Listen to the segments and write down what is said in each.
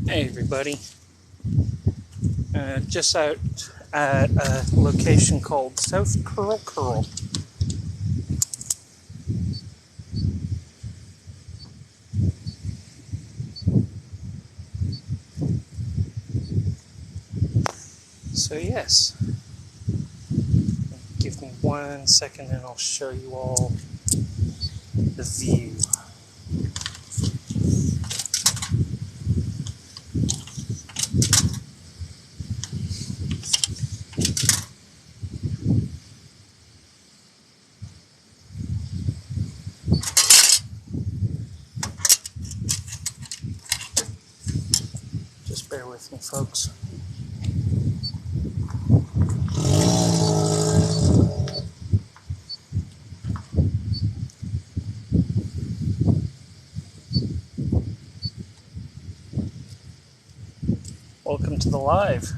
Hey everybody, just out at a location called South Curl Curl. So yes, give me 1 second and I'll show you all the view. Just bear with me, folks. Welcome to the live.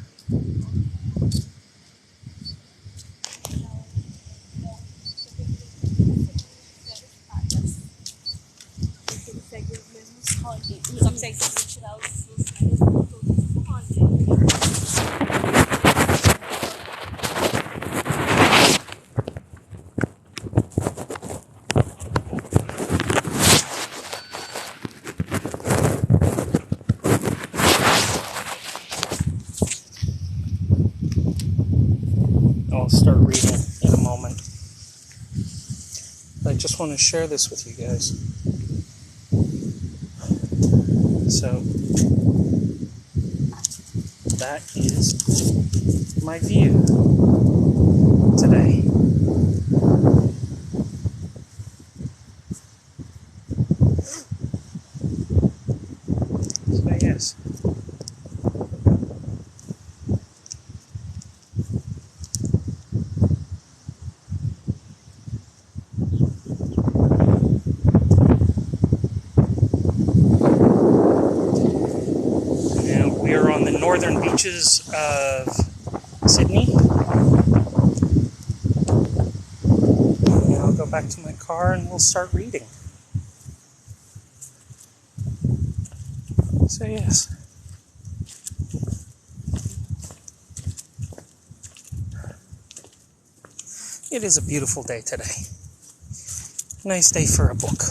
I'll start reading in a moment. But I just want to share this with you guys. So, that is my view today. So yes. We are on the northern beaches of Sydney. And I'll go back to my car and we'll start reading. So yes. It is a beautiful day today. Nice day for a book.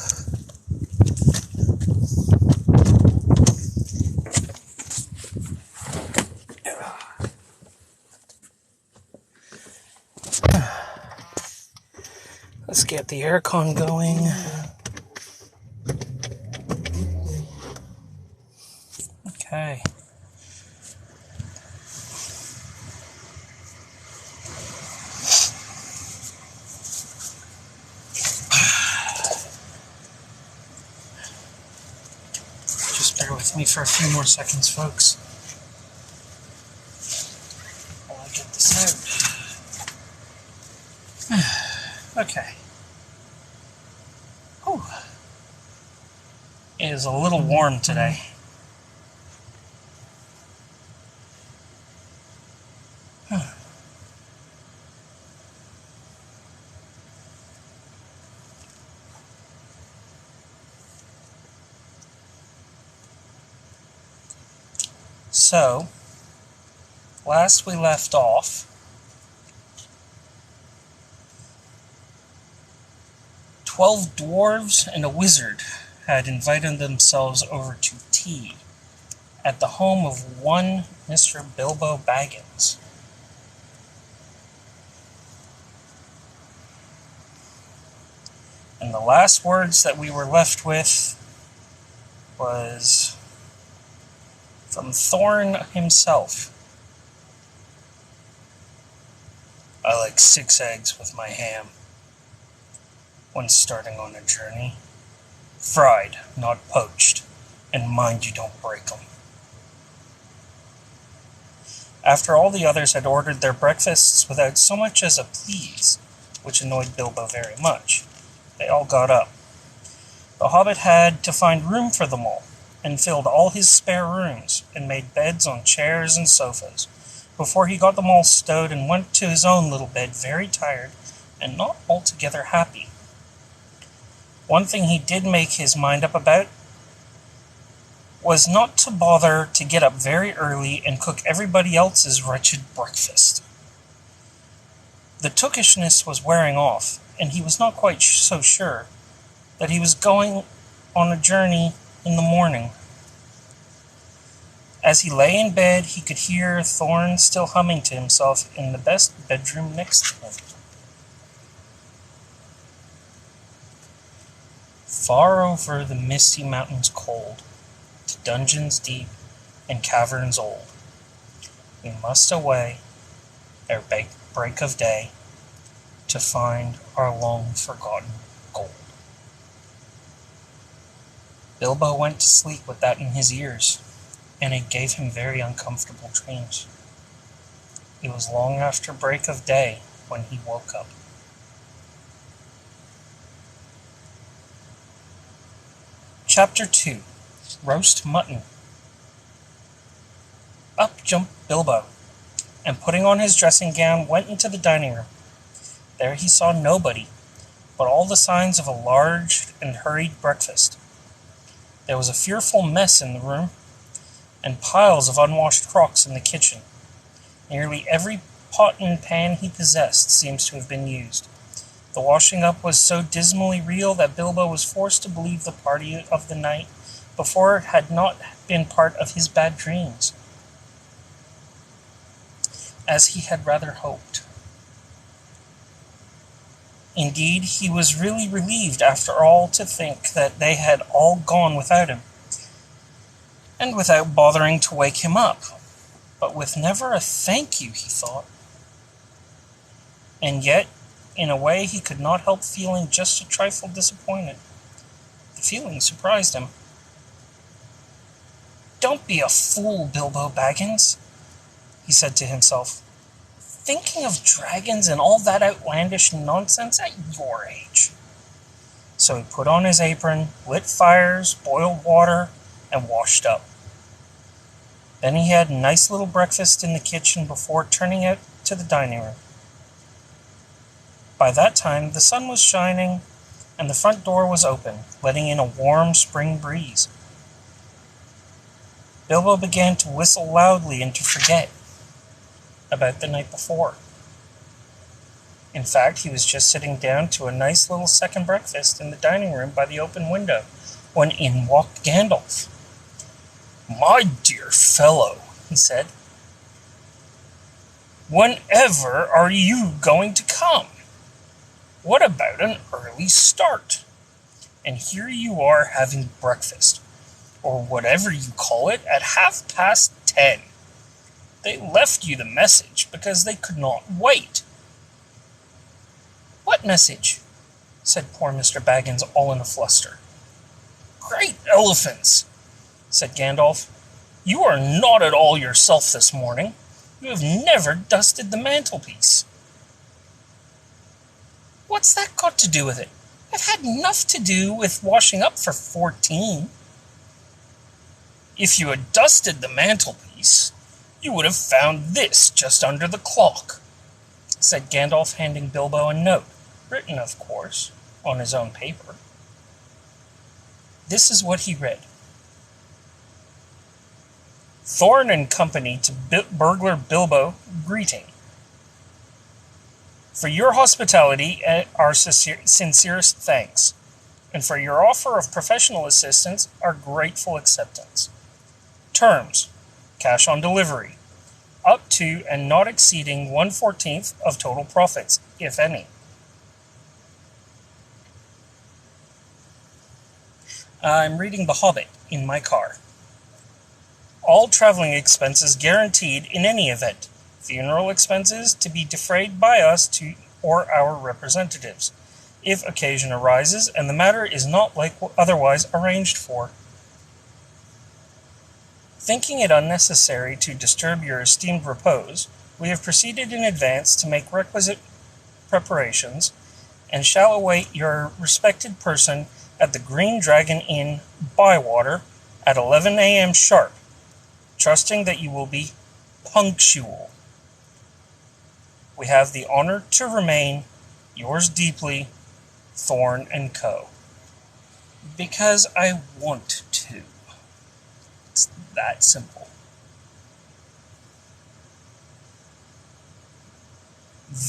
Let's get the aircon going. Okay. Just bear with me for a few more seconds, folks, while I get this out. Okay. Oh, it is a little warm today. So, last we left off, 12 dwarves and a wizard had invited themselves over to tea at the home of one Mr. Bilbo Baggins. And the last words that we were left with was from Thorn himself. I like 6 eggs with my ham when starting on a journey. Fried, not poached, and mind you don't break them. After all the others had ordered their breakfasts without so much as a please, which annoyed Bilbo very much, they all got up. The Hobbit had to find room for them all, and filled all his spare rooms, and made beds on chairs and sofas, before he got them all stowed and went to his own little bed very tired, and not altogether happy. One thing he did make his mind up about was not to bother to get up very early and cook everybody else's wretched breakfast. The tookishness was wearing off, and he was not quite so sure that he was going on a journey in the morning. As he lay in bed, he could hear Thorn still humming to himself in the best bedroom next to him. Far over the misty mountains cold, to dungeons deep and caverns old, we must away ere break of day to find our long-forgotten gold. Bilbo went to sleep with that in his ears, and it gave him very uncomfortable dreams. It was long after break of day when he woke up. Chapter 2. Roast Mutton. Up jumped Bilbo, and putting on his dressing gown, went into the dining room. There he saw nobody, but all the signs of a large and hurried breakfast. There was a fearful mess in the room, and piles of unwashed crocks in the kitchen. Nearly every pot and pan he possessed seems to have been used. The washing up was so dismally real that Bilbo was forced to believe the party of the night before had not been part of his bad dreams, as he had rather hoped. Indeed, he was really relieved after all to think that they had all gone without him, and without bothering to wake him up, but with never a thank you, he thought. And yet, in a way, he could not help feeling just a trifle disappointed. The feeling surprised him. "Don't be a fool, Bilbo Baggins," he said to himself. "Thinking of dragons and all that outlandish nonsense at your age." So he put on his apron, lit fires, boiled water, and washed up. Then he had a nice little breakfast in the kitchen before turning out to the dining room. By that time, the sun was shining, and the front door was open, letting in a warm spring breeze. Bilbo began to whistle loudly and to forget about the night before. In fact, he was just sitting down to a nice little second breakfast in the dining room by the open window, when in walked Gandalf. "My dear fellow," he said, "whenever are you going to come? What about an early start? And here you are having breakfast, or whatever you call it, at 10:30. They left you the message because they could not wait." "What message?" said poor Mr. Baggins, all in a fluster. "Great elephants," said Gandalf. "You are not at all yourself this morning. You have never dusted the mantelpiece." "What's that got to do with it? I've had enough to do with washing up for 14. "If you had dusted the mantelpiece, you would have found this just under the clock," said Gandalf, handing Bilbo a note, written, of course, on his own paper. This is what he read. "Thorn and Company to Burglar Bilbo, greeting. For your hospitality, our sincerest thanks, and for your offer of professional assistance, our grateful acceptance. Terms: cash on delivery, up to and not exceeding 1/14 of total profits, if any. I'm reading The Hobbit in my car. All traveling expenses guaranteed in any event. Funeral expenses to be defrayed by us or our representatives, if occasion arises and the matter is not otherwise arranged for. Thinking it unnecessary to disturb your esteemed repose, we have proceeded in advance to make requisite preparations, and shall await your respected person at the Green Dragon Inn, Bywater, at 11 a.m. sharp, trusting that you will be punctual. We have the honor to remain, yours deeply, Thorn and Co. Because I want to," that simple.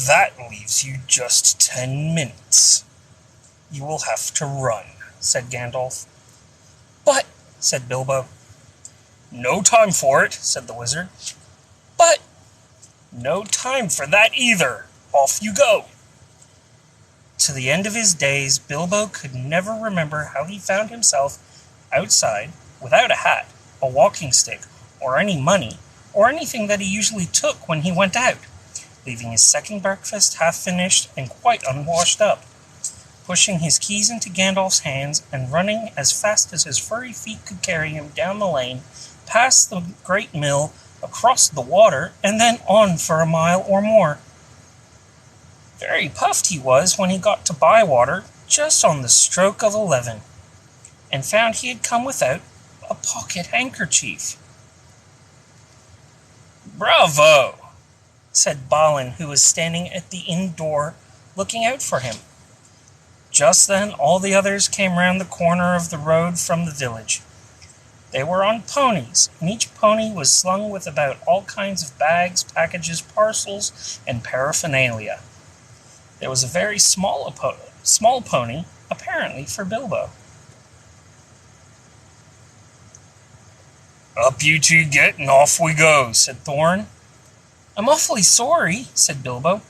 That leaves you just 10 minutes. You will have to run, said Gandalf. But, said Bilbo. No time for it, said the wizard. But, no time for that either. Off you go. To the end of his days, Bilbo could never remember how he found himself outside without a hat, a walking stick, or any money, or anything that he usually took when he went out, leaving his second breakfast half-finished and quite unwashed up, pushing his keys into Gandalf's hands and running as fast as his furry feet could carry him down the lane, past the great mill, across the water, and then on for a mile or more. Very puffed he was when he got to Bywater, just on the stroke of 11, and found he had come without a pocket handkerchief. Bravo, said Balin, who was standing at the inn door, looking out for him. Just then all the others came round the corner of the road from the village. They were on ponies, and each pony was slung with about all kinds of bags, packages, parcels, and paraphernalia. There was a very small pony, apparently for Bilbo. Up you two get, and off we go, said Thorn. I'm awfully sorry, said Bilbo,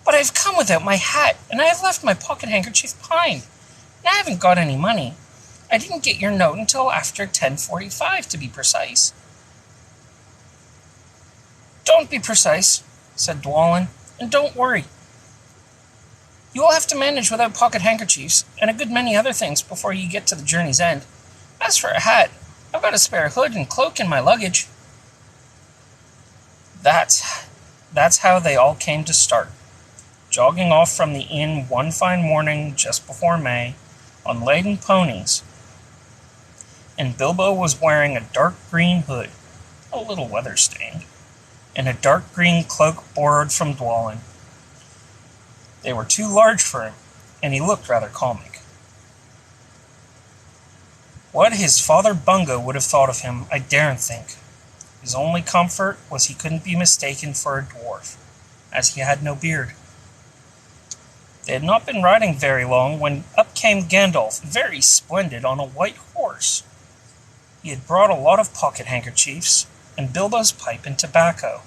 but I've come without my hat, and I have left my pocket handkerchief behind, and I haven't got any money. I didn't get your note until after 10:45, to be precise. Don't be precise, said Dwalin, and don't worry. You will have to manage without pocket handkerchiefs, and a good many other things before you get to the journey's end. As for a hat, I've got a spare hood and cloak in my luggage. That's how they all came to start, jogging off from the inn one fine morning just before May, on laden ponies. And Bilbo was wearing a dark green hood, a little weather-stained, and a dark green cloak borrowed from Dwalin. They were too large for him, and he looked rather comic. What his father Bungo would have thought of him, I daren't think. His only comfort was he couldn't be mistaken for a dwarf, as he had no beard. They had not been riding very long when up came Gandalf, very splendid, on a white horse. He had brought a lot of pocket handkerchiefs, and Bilbo's pipe and tobacco.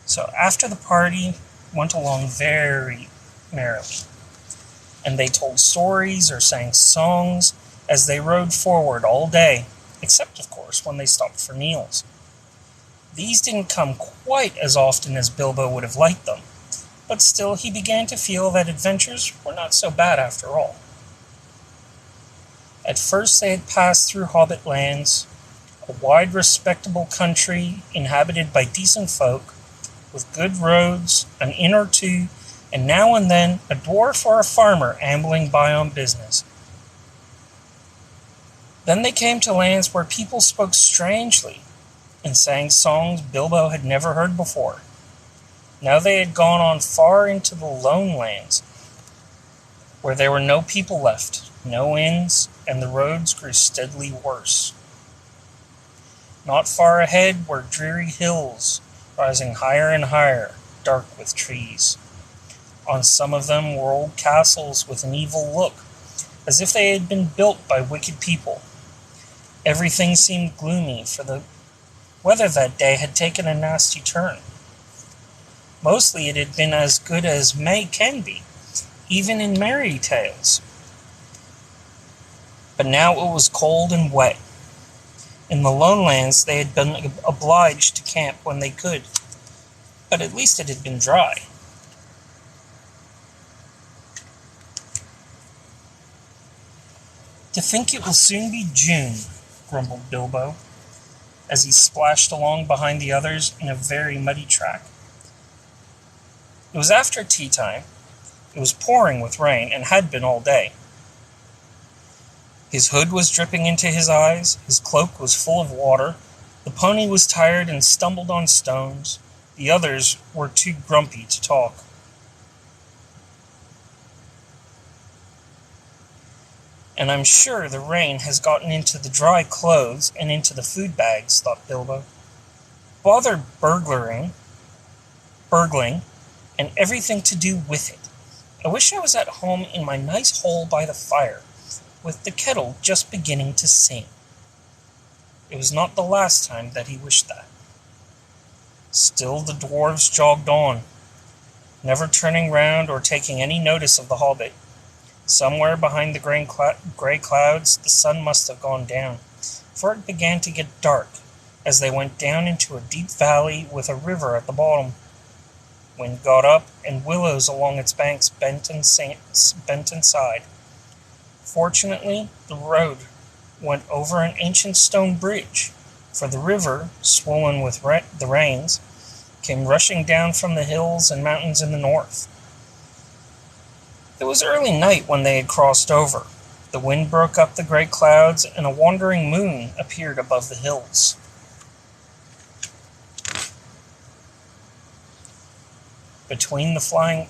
So after the party went along very merrily, and they told stories or sang songs as they rode forward all day, except, of course, when they stopped for meals. These didn't come quite as often as Bilbo would have liked them, but still he began to feel that adventures were not so bad after all. At first they had passed through Hobbit lands, a wide, respectable country inhabited by decent folk, with good roads, an inn or two, and now and then a dwarf or a farmer ambling by on business. Then they came to lands where people spoke strangely and sang songs Bilbo had never heard before. Now they had gone on far into the lone lands, where there were no people left, no inns, and the roads grew steadily worse. Not far ahead were dreary hills, rising higher and higher, dark with trees. On some of them were old castles with an evil look, as if they had been built by wicked people. Everything seemed gloomy, for the weather that day had taken a nasty turn. Mostly it had been as good as May can be, even in merry tales. But now it was cold and wet. In the lone lands they had been obliged to camp when they could, but at least it had been dry. To think it will soon be June, grumbled Bilbo, as he splashed along behind the others in a very muddy track. It was after tea time. It was pouring with rain, and had been all day. His hood was dripping into his eyes, his cloak was full of water, the pony was tired and stumbled on stones, the others were too grumpy to talk. And I'm sure the rain has gotten into the dry clothes and into the food bags, thought Bilbo. Bother burgling, and everything to do with it. I wish I was at home in my nice hole by the fire, with the kettle just beginning to sing. It was not the last time that he wished that. Still the dwarves jogged on, never turning round or taking any notice of the hobbit. Somewhere behind the grey clouds the sun must have gone down, for it began to get dark as they went down into a deep valley with a river at the bottom. Wind got up, and willows along its banks bent and sighed. Fortunately, the road went over an ancient stone bridge, for the river, swollen with the rains, came rushing down from the hills and mountains in the north. It was early night when they had crossed over. The wind broke up the grey clouds, and a wandering moon appeared above the hills. Between the flying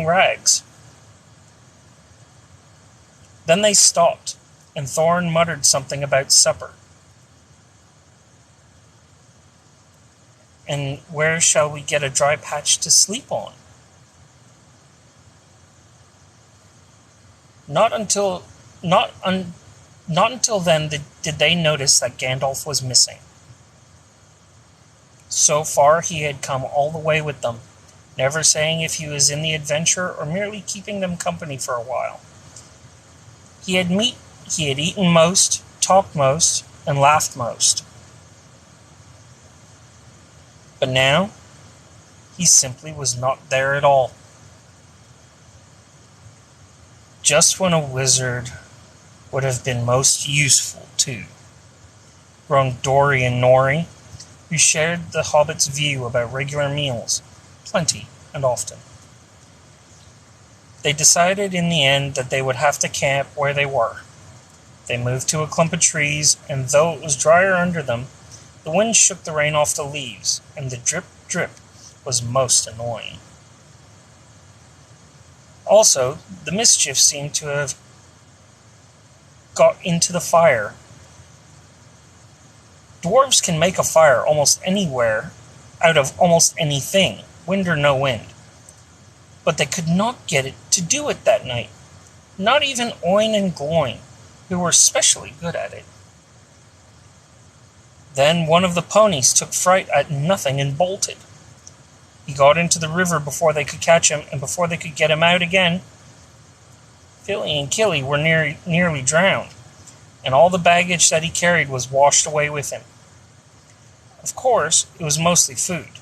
rags. Then they stopped, and Thorin muttered something about supper. And where shall we get a dry patch to sleep on? Not until then did they notice that Gandalf was missing. So far he had come all the way with them, never saying if he was in the adventure or merely keeping them company for a while. He had eaten most, talked most, and laughed most. But now, he simply was not there at all. Just when a wizard would have been most useful, too, groaned Dori and Nori, who shared the hobbit's view about regular meals, plenty and often. They decided in the end that they would have to camp where they were. They moved to a clump of trees, and though it was drier under them, the wind shook the rain off the leaves, and the drip, drip was most annoying. Also, the mischief seemed to have got into the fire. Dwarves can make a fire almost anywhere, out of almost anything, wind or no wind. But they could not get it to do it that night. Not even Oin and Gloin, who were especially good at it. Then one of the ponies took fright at nothing and bolted. He got into the river before they could catch him, and before they could get him out again, Fili and Kili were nearly drowned, and all the baggage that he carried was washed away with him. Of course, it was mostly food,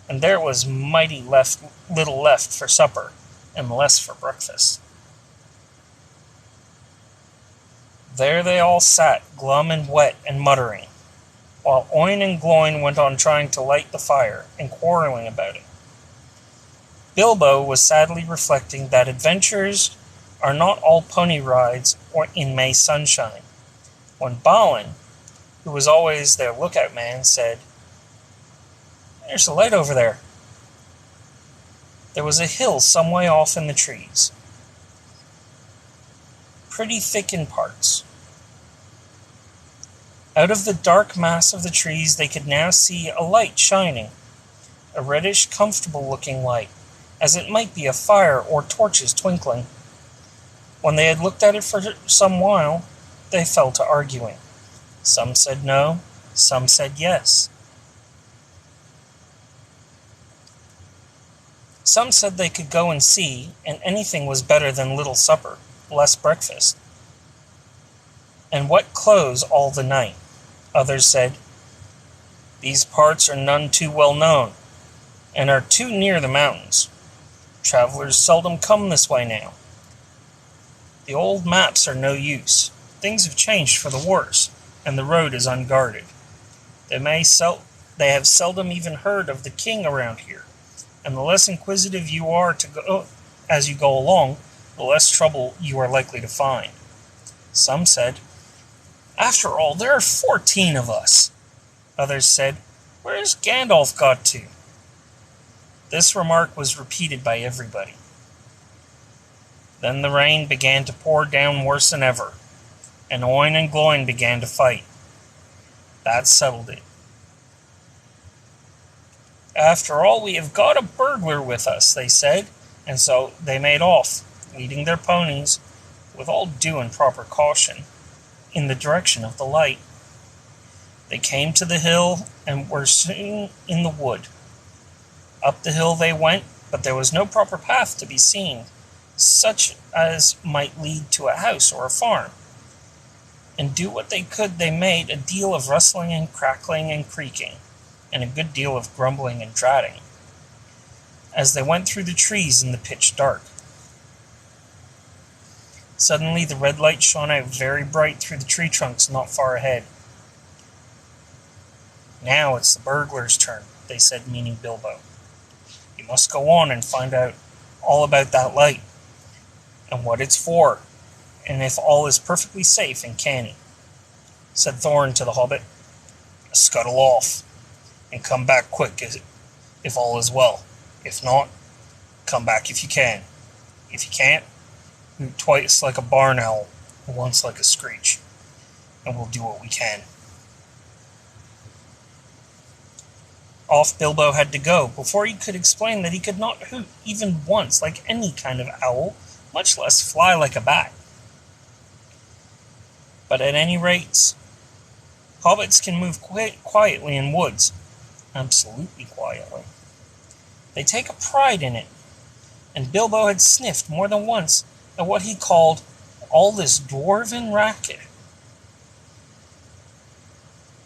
and there was mighty little left for supper, and less for breakfast. There they all sat, glum and wet and muttering, while Oin and Gloin went on trying to light the fire and quarreling about it. Bilbo was sadly reflecting that adventures are not all pony rides or in May sunshine, when Balin, who was always their lookout man, said, "There's a light over there." There was a hill some way off in the trees, pretty thick in parts. Out of the dark mass of the trees they could now see a light shining, a reddish, comfortable-looking light, as it might be a fire or torches twinkling. When they had looked at it for some while, they fell to arguing. Some said no, some said yes. Some said they could go and see, and anything was better than little supper, less breakfast, and wet clothes all the night. Others said, "These parts are none too well known, and are too near the mountains. Travelers seldom come this way now. The old maps are no use. Things have changed for the worse, and the road is unguarded. They have seldom even heard of the king around here, and the less inquisitive you are as you go along, the less trouble you are likely to find." Some said, "After all, there are 14 of us." Others said, Where's Gandalf got to?" This remark was repeated by everybody. Then the rain began to pour down worse than ever, and Oin and Gloin began to fight. That settled it. "After all, we have got a burglar with us," they said, and so they made off, leading their ponies, with all due and proper caution, in the direction of the light. They came to the hill and were soon in the wood. Up the hill they went, but there was no proper path to be seen, such as might lead to a house or a farm. And do what they could, they made a deal of rustling and crackling and creaking, and a good deal of grumbling and dratting, as they went through the trees in the pitch dark. Suddenly the red light shone out very bright through the tree trunks not far ahead. "Now it's the burglar's turn," they said, meaning Bilbo. "You must go on and find out all about that light, and what it's for, and if all is perfectly safe and canny." Said Thorin to the Hobbit, "Scuttle off, and come back quick if all is well. If not, come back if you can. If you can't, hoot twice like a barn owl, and once like a screech, and we'll do what we can." Off Bilbo had to go, before he could explain that he could not hoot even once like any kind of owl, much less fly like a bat. But at any rate, hobbits can move quietly in woods, absolutely quietly. They take a pride in it, and Bilbo had sniffed more than once at what he called all this dwarven racket.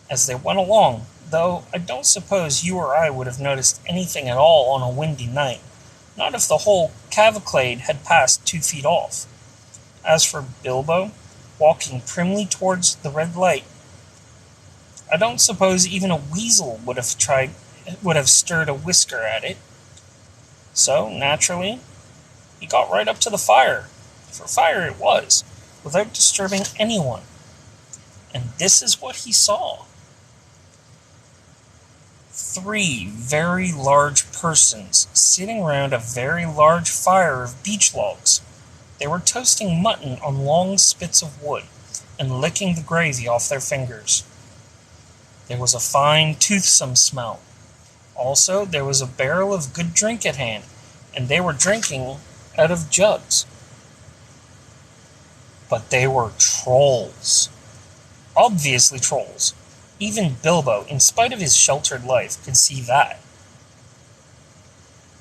As they went along, though I don't suppose you or I would have noticed anything at all on a windy night, not if the whole cavalcade had passed 2 feet off. As for Bilbo, walking primly towards the red light, I don't suppose even a weasel would have stirred a whisker at it. So, naturally, he got right up to the fire, for fire it was, without disturbing anyone. And this is what he saw. 3 very large persons sitting round a very large fire of beech logs. They were toasting mutton on long spits of wood, and licking the gravy off their fingers. There was a fine, toothsome smell. Also, there was a barrel of good drink at hand, and they were drinking out of jugs. But they were trolls. Obviously trolls. Even Bilbo, in spite of his sheltered life, could see that.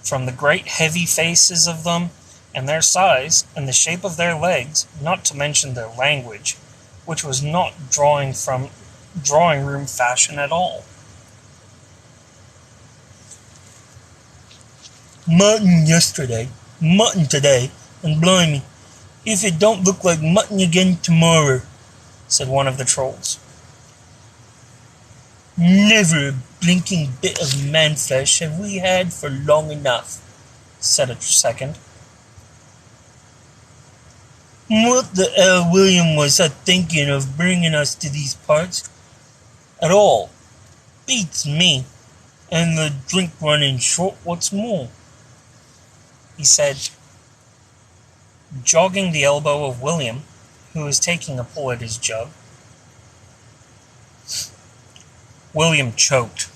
From the great heavy faces of them, and their size, and the shape of their legs, not to mention their language, which was not drawing room fashion at all. "Mutton yesterday, mutton today, and blimey, if it don't look like mutton again tomorrow," said one of the trolls. "Never a blinking bit of man-flesh have we had for long enough," said a second. "What the hell William was a-thinking of bringing us to these parts at all? Beats me, and the drink running short what's more," he said, jogging the elbow of William, who was taking a pull at his jug. William choked.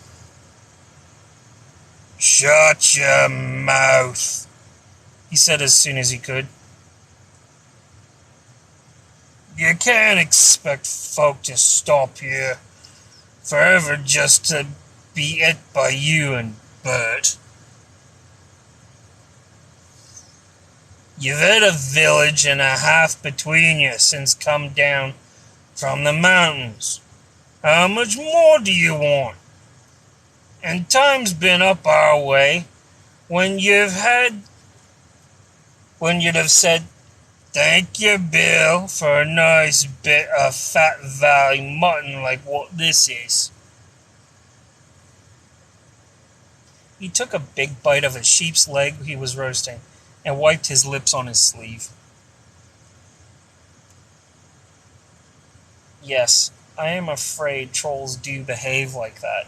"Shut your mouth," he said as soon as he could. "You can't expect folk to stop here forever just to be et by you and Bert. You've had a village and a half between you since come down from the mountains. How much more do you want? And time's been up our way when you'd have said, 'Thank you, Bill, for a nice bit of fat valley mutton like what this is.'" He took a big bite of a sheep's leg he was roasting, and wiped his lips on his sleeve. "Yes, I am afraid trolls do behave like that,"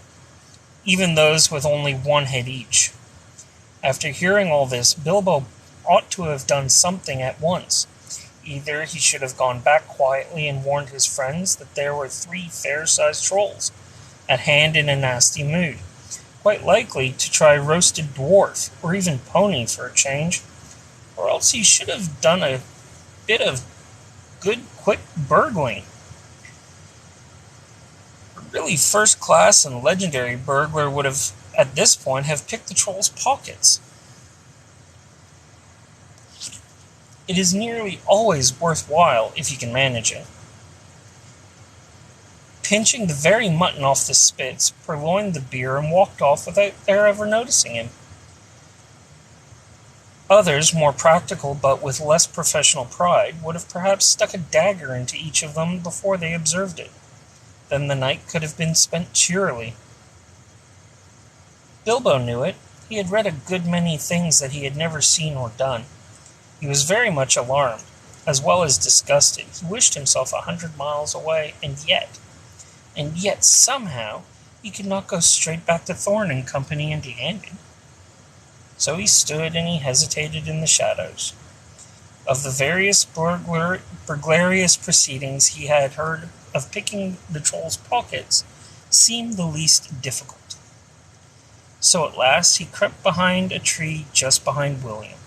even those with only one head each. After hearing all this, Bilbo ought to have done something at once. Either he should have gone back quietly and warned his friends that there were 3 fair-sized trolls at hand in a nasty mood, quite likely to try roasted dwarf, or even pony for a change, or else he should have done a bit of good quick burgling. A really first-class and legendary burglar would have, at this point, have picked the troll's pockets. It is nearly always worthwhile if you can manage it. Pinching the very mutton off the spits, purloined the beer and walked off without their ever noticing him. Others, more practical but with less professional pride, would have perhaps stuck a dagger into each of them before they observed it. Then the night could have been spent cheerily. Bilbo knew it. He had read a good many things that he had never seen or done. He was very much alarmed, as well as disgusted. He wished himself 100 miles away, and yet somehow, he could not go straight back to Thorn and Company empty-handed. So he stood and he hesitated in the shadows. Of the various burglarious proceedings he had heard of, picking the troll's pockets seemed the least difficult. So at last he crept behind a tree just behind William.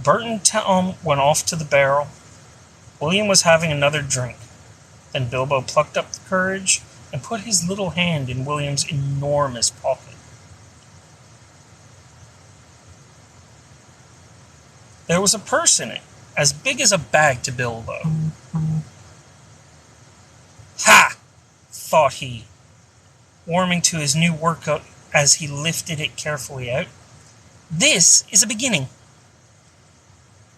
Bert and Tom went off to the barrel. William was having another drink. Then Bilbo plucked up the courage and put his little hand in William's enormous pocket. There was a purse in it, as big as a bag to Bilbo. Ha! Thought he, warming to his new workout as he lifted it carefully out. This is a beginning.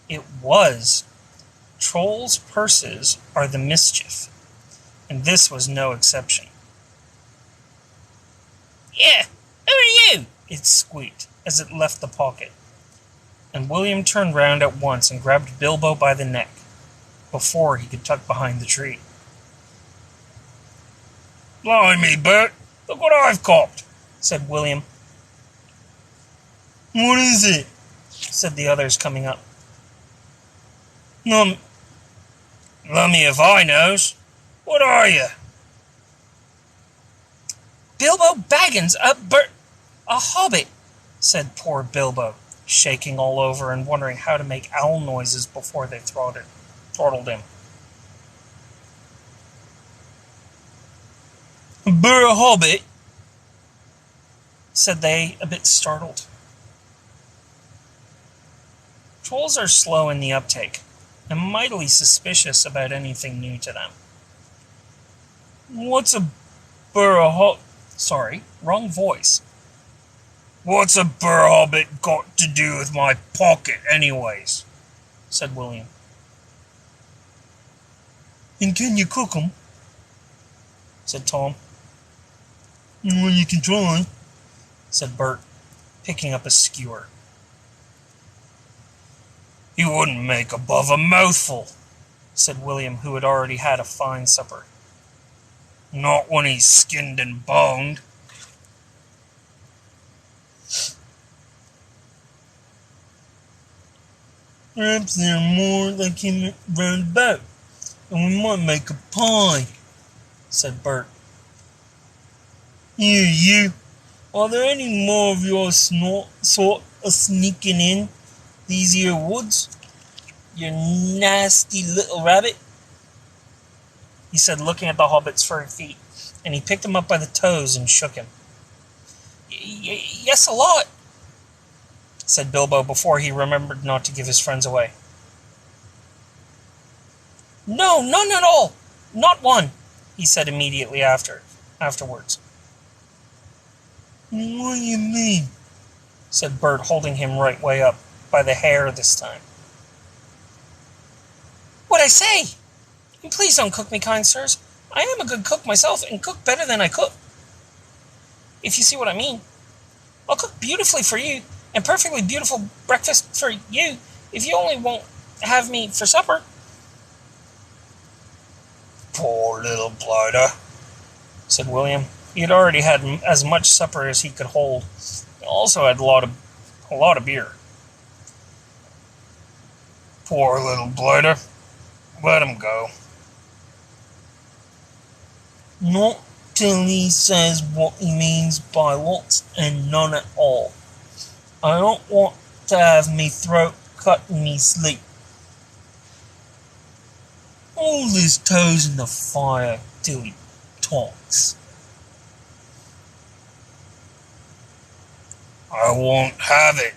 It was. Trolls' purses are the mischief, and this was no exception. Yeah, who are you? It squeaked as it left the pocket, and William turned round at once and grabbed Bilbo by the neck, before he could tuck behind the tree. Blimey, Bert, look what I've copped, said William. What is it? Said the others, coming up. Lummy if I knows. What are you? Bilbo Baggins, a hobbit, said poor Bilbo, shaking all over and wondering how to make owl noises before they throttled him. A hobbit, said they, a bit startled. Trolls are slow in the uptake, and mightily suspicious about anything new to them. What's a Sorry, wrong voice. What's a hobbit got to do with my pocket, anyways? Said William. And can you cook 'em? Said Tom. Well, you can try, said Bert, picking up a skewer. He wouldn't make above a mouthful, said William, who had already had a fine supper. Not when he's skinned and boned. Perhaps there are more like him round about, and we might make a pie, said Bert. Here, you. Are there any more of your sort of sneaking in these here woods? You nasty little rabbit, he said, looking at the hobbit's furry feet, and he picked him up by the toes and shook him. Yes, a lot, said Bilbo before he remembered not to give his friends away. No, none at all. Not one, he said immediately afterwards. What do you mean? Said Bert, holding him right way up, by the hair this time. What I say? And please don't cook me, kind sirs. I am a good cook myself, and cook better than I cook. If you see what I mean. I'll cook beautifully for you, and perfectly beautiful breakfast for you, if you only won't have me for supper. Poor little blighter, said William. He had already had as much supper as he could hold. He also had a lot of beer. Poor little blighter. Let him go. Not till he says what he means by lots and none at all. I don't want to have me throat cut in me sleep. Hold his toes in the fire till he talks. I won't have it,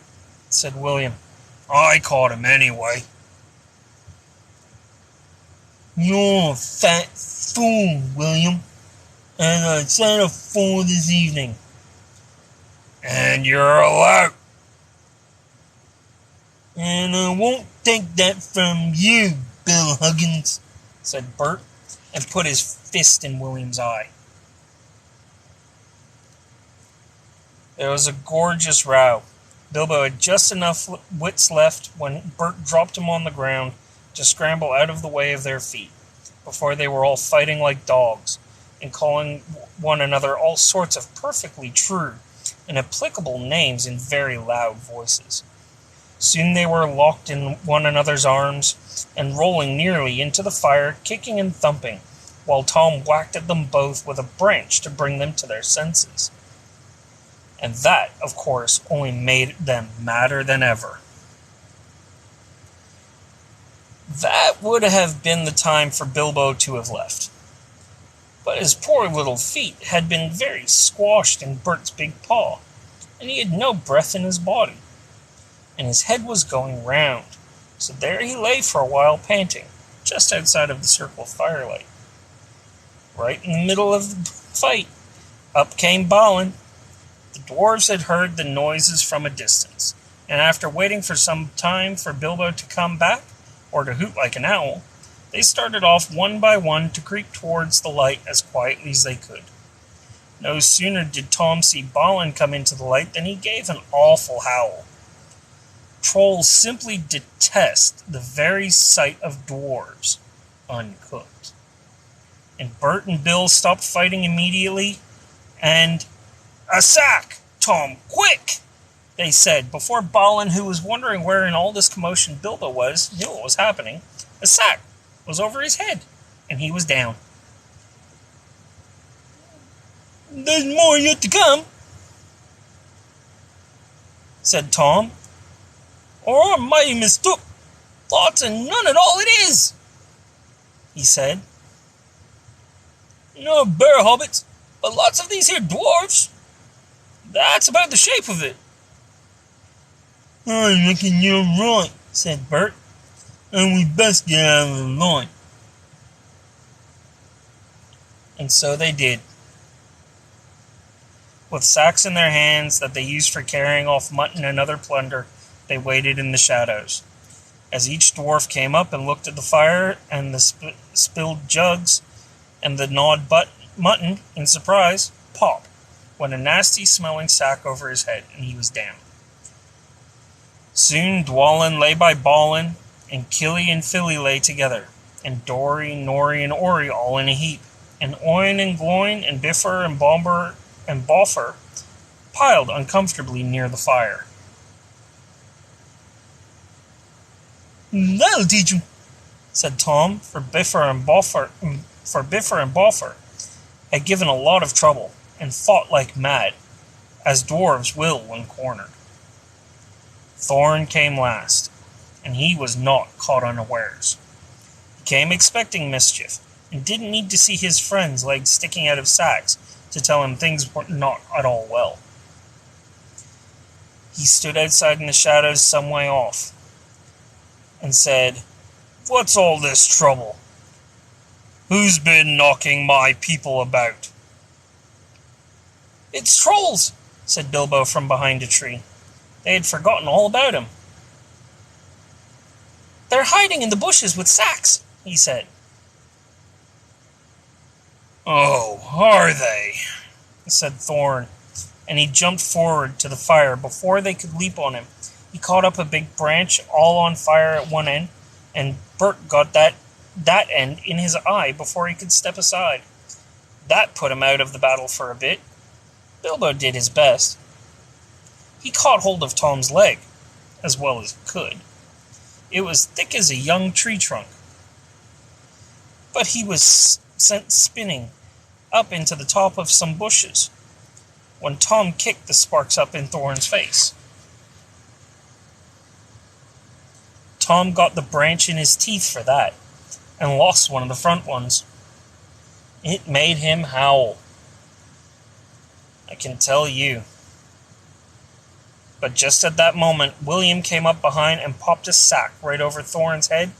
said William. I caught him anyway. You're a fat fool, William, and I said a fool this evening. And you're allowed. And I won't take that from you, Bill Huggins, said Bert, and put his fist in William's eye. There was a gorgeous row. Bilbo had just enough wits left when Bert dropped him on the ground to scramble out of the way of their feet, before they were all fighting like dogs, and calling one another all sorts of perfectly true and applicable names in very loud voices. Soon they were locked in one another's arms, and rolling nearly into the fire, kicking and thumping, while Tom whacked at them both with a branch to bring them to their senses. And that, of course, only made them madder than ever. That would have been the time for Bilbo to have left. But his poor little feet had been very squashed in Bert's big paw, and he had no breath in his body, and his head was going round, so there he lay for a while panting, just outside of the circle of firelight. Right in the middle of the fight, up came Balin. The dwarves had heard the noises from a distance, and after waiting for some time for Bilbo to come back, or to hoot like an owl, they started off one by one to creep towards the light as quietly as they could. No sooner did Tom see Balin come into the light than he gave an awful howl. Trolls simply detest the very sight of dwarves uncooked. And Bert and Bill stopped fighting immediately, and "A sack, Tom, quick!" they said, before Balin, who was wondering where in all this commotion Bilbo was, knew what was happening. A sack was over his head, and he was down. "There's more yet to come," said Tom, "or I'm mighty mistook. Lots and none at all it is," he said. "No bear hobbits, but lots of these here dwarfs. That's about the shape of it." "I reckon you're right," said Bert, "and we'd best get out of the line." And so they did. With sacks in their hands that they used for carrying off mutton and other plunder, they waited in the shadows. As each dwarf came up and looked at the fire and the spilled jugs and the gnawed mutton in surprise, pop went a nasty-smelling sack over his head, and he was down. Soon Dwalin lay by Balin, and Killy and Filly lay together, and Dory, Nori, and Ori all in a heap, and Oin and Gloin and Bifur and Bomber and Boffer piled uncomfortably near the fire. "That'll teach 'em," said Tom, for Bifur and Boffer had given a lot of trouble, and fought like mad, as dwarves will when cornered. Thorn came last, and he was not caught unawares. He came expecting mischief, and didn't need to see his friend's legs sticking out of sacks to tell him things were not at all well. He stood outside in the shadows some way off, and said, "What's all this trouble? Who's been knocking my people about?" "It's trolls," said Bilbo from behind a tree. They had forgotten all about him. "They're hiding in the bushes with sacks," he said. "Oh, are they?" said Thorn, and he jumped forward to the fire. Before they could leap on him, he caught up a big branch all on fire at one end, and Bert got that end in his eye before he could step aside. That put him out of the battle for a bit. Bilbo did his best. He caught hold of Tom's leg, as well as he could. It was thick as a young tree trunk. But he was sent spinning up into the top of some bushes when Tom kicked the sparks up in Thorin's face. Tom got the branch in his teeth for that, and lost one of the front ones. It made him howl, I can tell you. But just at that moment, William came up behind and popped a sack right over Thorin's head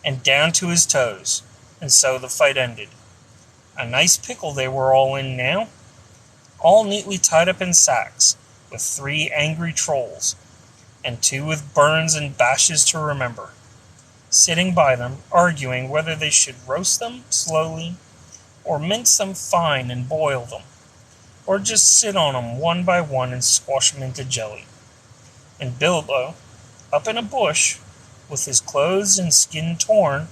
and down to his toes, and so the fight ended. A nice pickle they were all in now, all neatly tied up in sacks, with 3 angry trolls, and 2 with burns and bashes to remember, sitting by them, arguing whether they should roast them slowly, or mince them fine and boil them, or just sit on them one by one and squash them into jelly. And Bilbo, up in a bush, with his clothes and skin torn,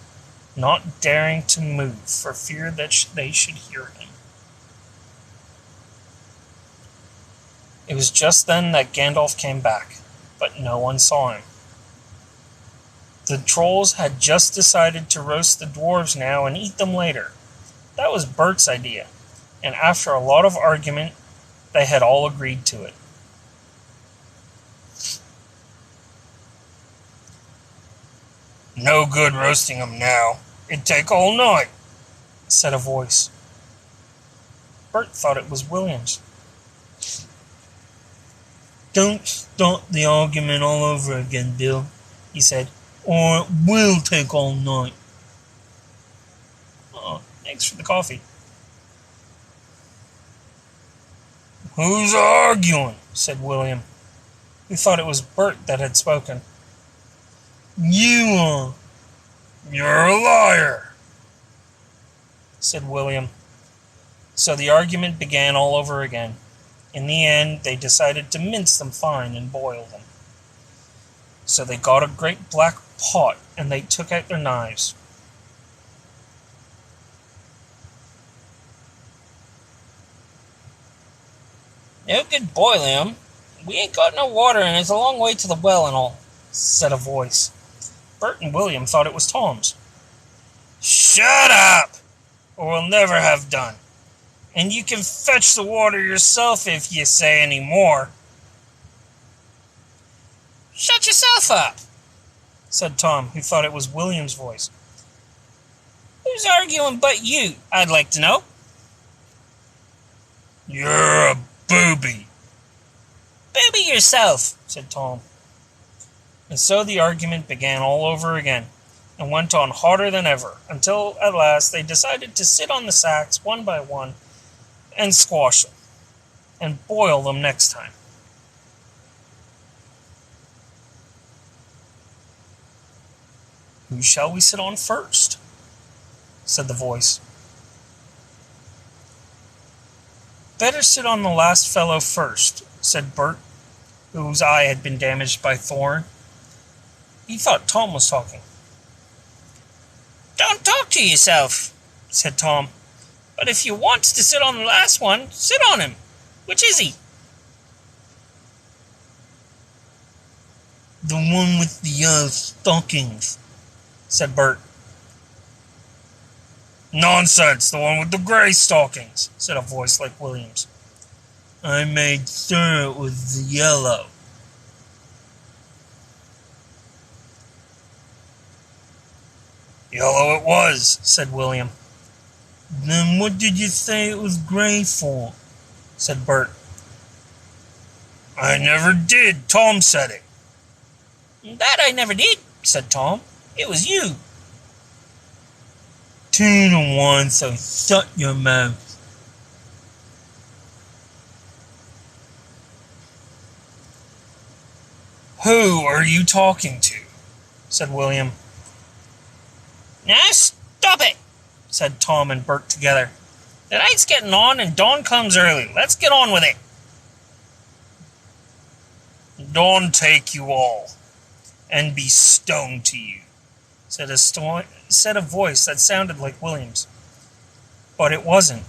not daring to move for fear that they should hear him. It was just then that Gandalf came back, but no one saw him. The trolls had just decided to roast the dwarves now and eat them later. That was Bert's idea, and after a lot of argument, they had all agreed to it. "No good roasting 'em now. It'd take all night," said a voice. Bert thought it was William's. "Don't start the argument all over again, Bill," he said, "or it will take all night." "Oh, thanks for the coffee." "Who's arguing?" said William, who thought it was Bert that had spoken. "You are." "You're a liar," said William. So the argument began all over again. In the end, they decided to mince them fine and boil them. So they got a great black pot, and they took out their knives. "No good boiling 'em. We ain't got no water, and it's a long way to the well and all," said a voice. Bert and William thought it was Tom's. "Shut up, or we'll never have done. And you can fetch the water yourself if you say any more." "Shut yourself up," said Tom, who thought it was William's voice. "Who's arguing but you, I'd like to know?" "You're a booby." "Booby yourself," said Tom. And so the argument began all over again, and went on hotter than ever, until at last they decided to sit on the sacks one by one and squash them, and boil them next time. "Who shall we sit on first?" said the voice. "Better sit on the last fellow first," said Bert, whose eye had been damaged by Thorin. He thought Tom was talking. "Don't talk to yourself," said Tom. "But if you want to sit on the last one, sit on him. Which is he?" "The one with the yellow stockings," said Bert. "Nonsense, the one with the grey stockings," said a voice like William's. "I made sure it was the yellow." "Yellow it was," said William. "Then what did you say it was grey for?" said Bert. "I never did. Tom said it." "That I never did," said Tom. "It was you." 2 to 1, so shut your mouth. "Who are you talking to?" said William. "Now stop it," said Tom and Bert together. "The night's getting on and dawn comes early. Let's get on with it." "Dawn take you all, and be stoned to you," said a voice that sounded like William's. But it wasn't.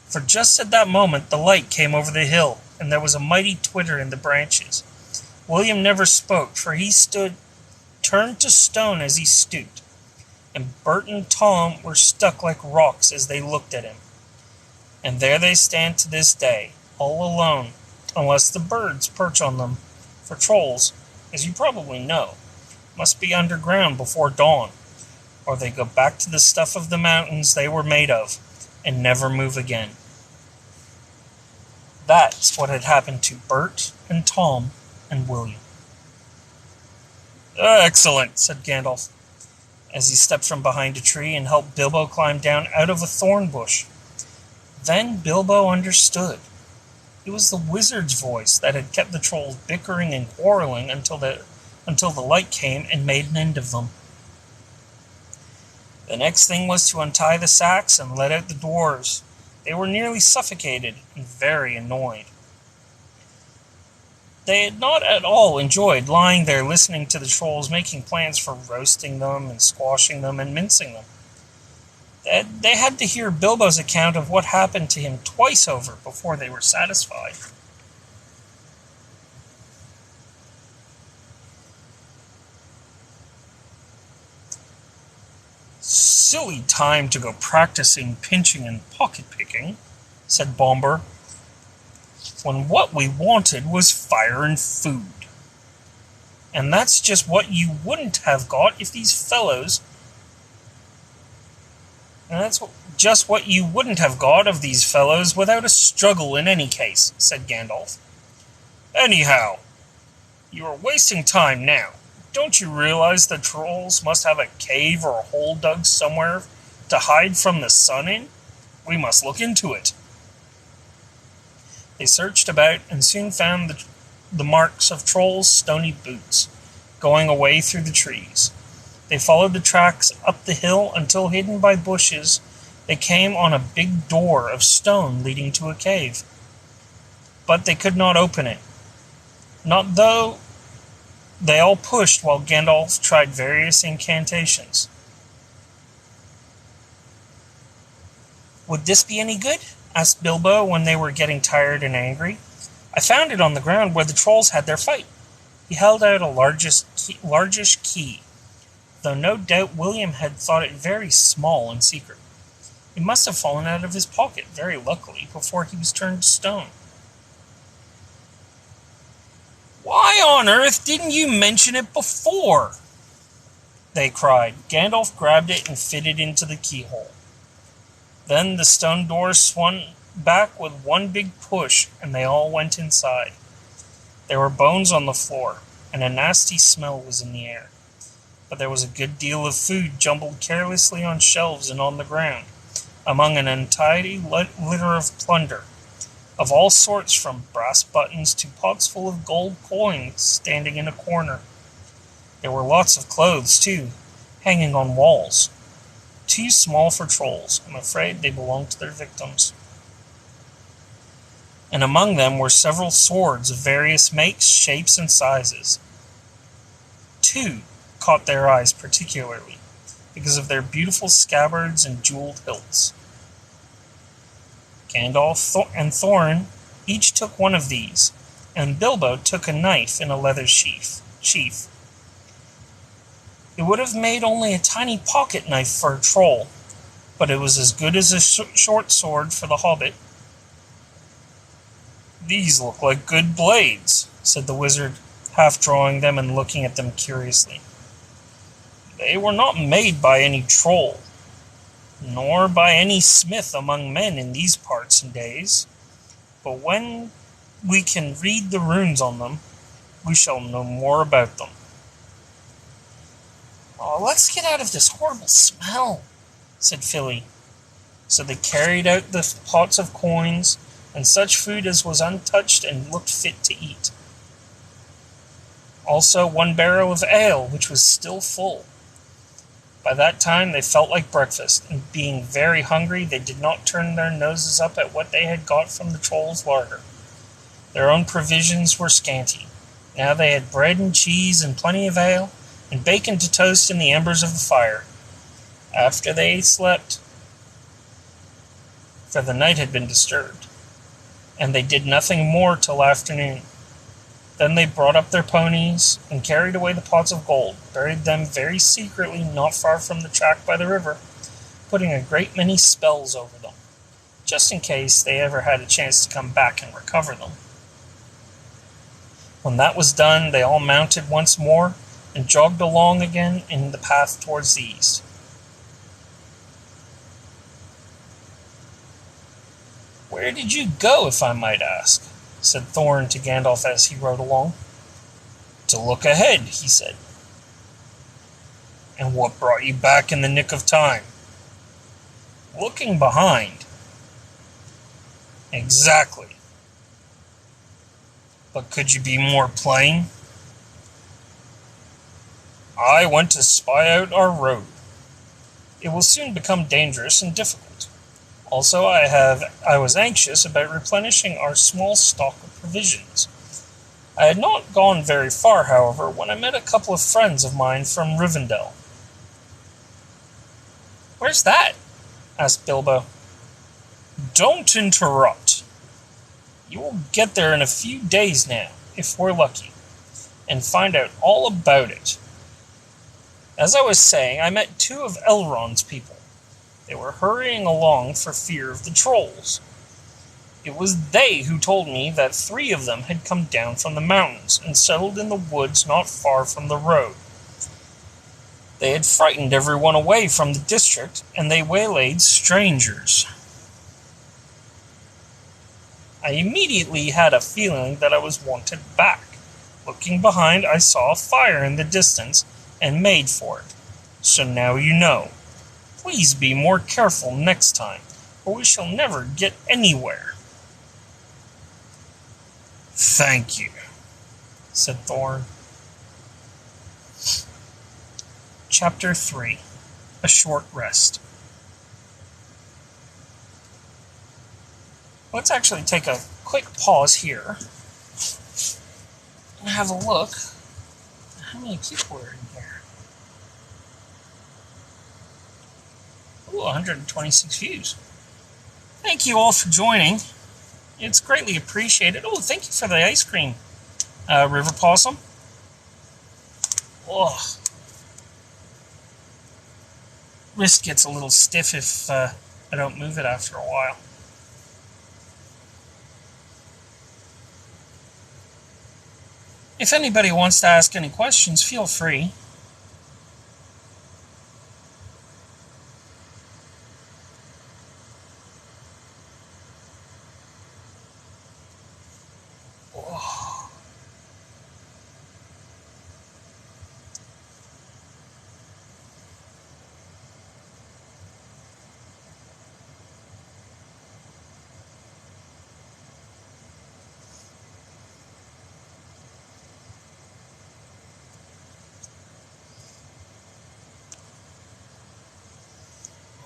For just at that moment the light came over the hill, and there was a mighty twitter in the branches. William never spoke, for he turned to stone as he stooped, and Bert and Tom were stuck like rocks as they looked at him. And there they stand to this day, all alone, unless the birds perch on them, for trolls, as you probably know, must be underground before dawn, or they go back to the stuff of the mountains they were made of, and never move again. That's what had happened to Bert and Tom and William. "Excellent," said Gandalf, as he stepped from behind a tree and helped Bilbo climb down out of a thorn bush. Then Bilbo understood. It was the wizard's voice that had kept the trolls bickering and quarreling until the light came and made an end of them. The next thing was to untie the sacks and let out the dwarves. They were nearly suffocated and very annoyed. They had not at all enjoyed lying there listening to the trolls making plans for roasting them and squashing them and mincing them. They had to hear Bilbo's account of what happened to him twice over before they were satisfied. "Silly time to go practicing pinching and pocket-picking," said Bombur, "when what we wanted was fire and food. And that's just what you wouldn't have got if these fellows... And that's just what you wouldn't have got of these fellows without a struggle in any case," said Gandalf. "Anyhow, you are wasting time now. Don't you realize the trolls must have a cave or a hole dug somewhere to hide from the sun in? We must look into it." They searched about and soon found the marks of trolls' stony boots, going away through the trees. They followed the tracks up the hill until, hidden by bushes, they came on a big door of stone leading to a cave. But they could not open it, not though they all pushed while Gandalf tried various incantations. "Would this be any good?" asked Bilbo when they were getting tired and angry. "I found it on the ground where the trolls had their fight." He held out a largish key, though no doubt William had thought it very small and secret. It must have fallen out of his pocket, very luckily, before he was turned to stone. "Why on earth didn't you mention it before?" they cried. Gandalf grabbed it and fitted it into the keyhole. Then the stone door swung back with one big push, and they all went inside. There were bones on the floor, and a nasty smell was in the air. But there was a good deal of food jumbled carelessly on shelves and on the ground, among an untidy litter of plunder, of all sorts, from brass buttons to pots full of gold coins standing in a corner. There were lots of clothes, too, hanging on walls. Too small for trolls. I'm afraid they belonged to their victims. And among them were several swords of various makes, shapes, and sizes. Two caught their eyes particularly, because of their beautiful scabbards and jeweled hilts. Gandalf and Thorin each took one of these, and Bilbo took a knife in a leather sheath. It would have made only a tiny pocket knife for a troll, but it was as good as a short sword for the hobbit. "These look like good blades," said the wizard, half drawing them and looking at them curiously. "They were not made by any troll, nor by any smith among men in these parts and days. But when we can read the runes on them, we shall know more about them." "Oh, let's get out of this horrible smell," said Philly. So they carried out the pots of coins and such food as was untouched and looked fit to eat. Also one barrel of ale, which was still full. By that time they felt like breakfast, and being very hungry, they did not turn their noses up at what they had got from the troll's larder. Their own provisions were scanty. Now they had bread and cheese and plenty of ale, and bacon to toast in the embers of the fire. After they slept, for the night had been disturbed, and they did nothing more till afternoon. Then they brought up their ponies and carried away the pots of gold, buried them very secretly not far from the track by the river, putting a great many spells over them, just in case they ever had a chance to come back and recover them. When that was done, they all mounted once more and jogged along again in the path towards the east. "Where did you go, if I might ask?" said Thorn to Gandalf as he rode along. "To look ahead," he said. "And what brought you back in the nick of time?" "Looking behind." "Exactly. But could you be more plain?" "I went to spy out our road. It will soon become dangerous and difficult. Also, I was anxious about replenishing our small stock of provisions. I had not gone very far, however, when I met a couple of friends of mine from Rivendell." "Where's that?" asked Bilbo. "Don't interrupt. You will get there in a few days now, if we're lucky, and find out all about it. As I was saying, I met two of Elrond's people. They were hurrying along for fear of the trolls. It was they who told me that 3 of them had come down from the mountains and settled in the woods not far from the road. They had frightened everyone away from the district, and they waylaid strangers. I immediately had a feeling that I was wanted back. Looking behind, I saw a fire in the distance and made for it. So now you know. Please be more careful next time, or we shall never get anywhere." "Thank you," said Thorn. Chapter 3. A Short Rest. Let's actually take a quick pause here and have a look at how many people are in here. Ooh, 126 views. Thank you all for joining. It's greatly appreciated. Oh, thank you for the ice cream, River Possum. Oh, wrist gets a little stiff if I don't move it after a while. If anybody wants to ask any questions, feel free.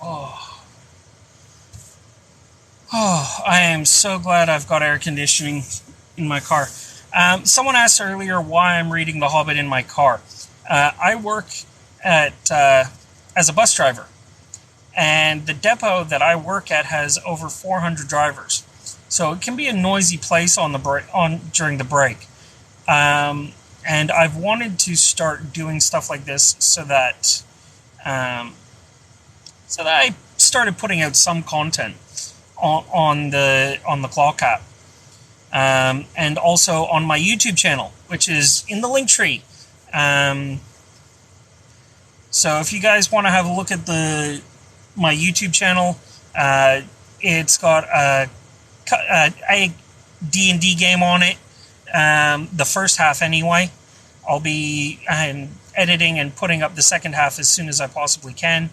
Oh. Oh, I am so glad I've got air conditioning in my car. Someone asked earlier why I'm reading The Hobbit in my car. I work as a bus driver, and the depot that I work at has over 400 drivers, so it can be a noisy place during the break. And I've wanted to start doing stuff like this so that I started putting out some content on the Clock app, and also on my YouTube channel, which is in the link tree. So if you guys want to have a look at my YouTube channel, it's got a D&D game on it. The first half anyway. I'll be editing and putting up the second half as soon as I possibly can.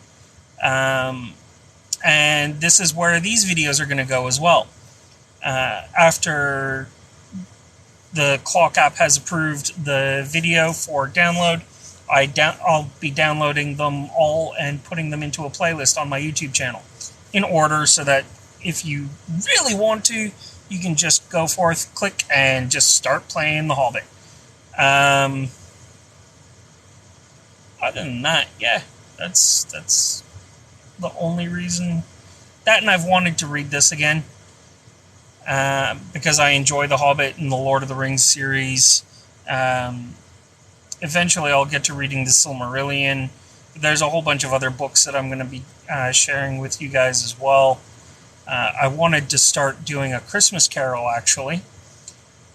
And this is where these videos are going to go as well. After the Clock app has approved the video for download, I'll be downloading them all and putting them into a playlist on my YouTube channel in order, so that if you really want to, you can just go forth, click, and just start playing The Hobbit. Other than that, yeah, that's the only reason That, and I've wanted to read this again because I enjoy the Hobbit and the Lord of the Rings series. Eventually I'll get to reading the Silmarillion. There's a whole bunch of other books that I'm going to be sharing with you guys as well. I wanted to start doing a Christmas Carol, actually.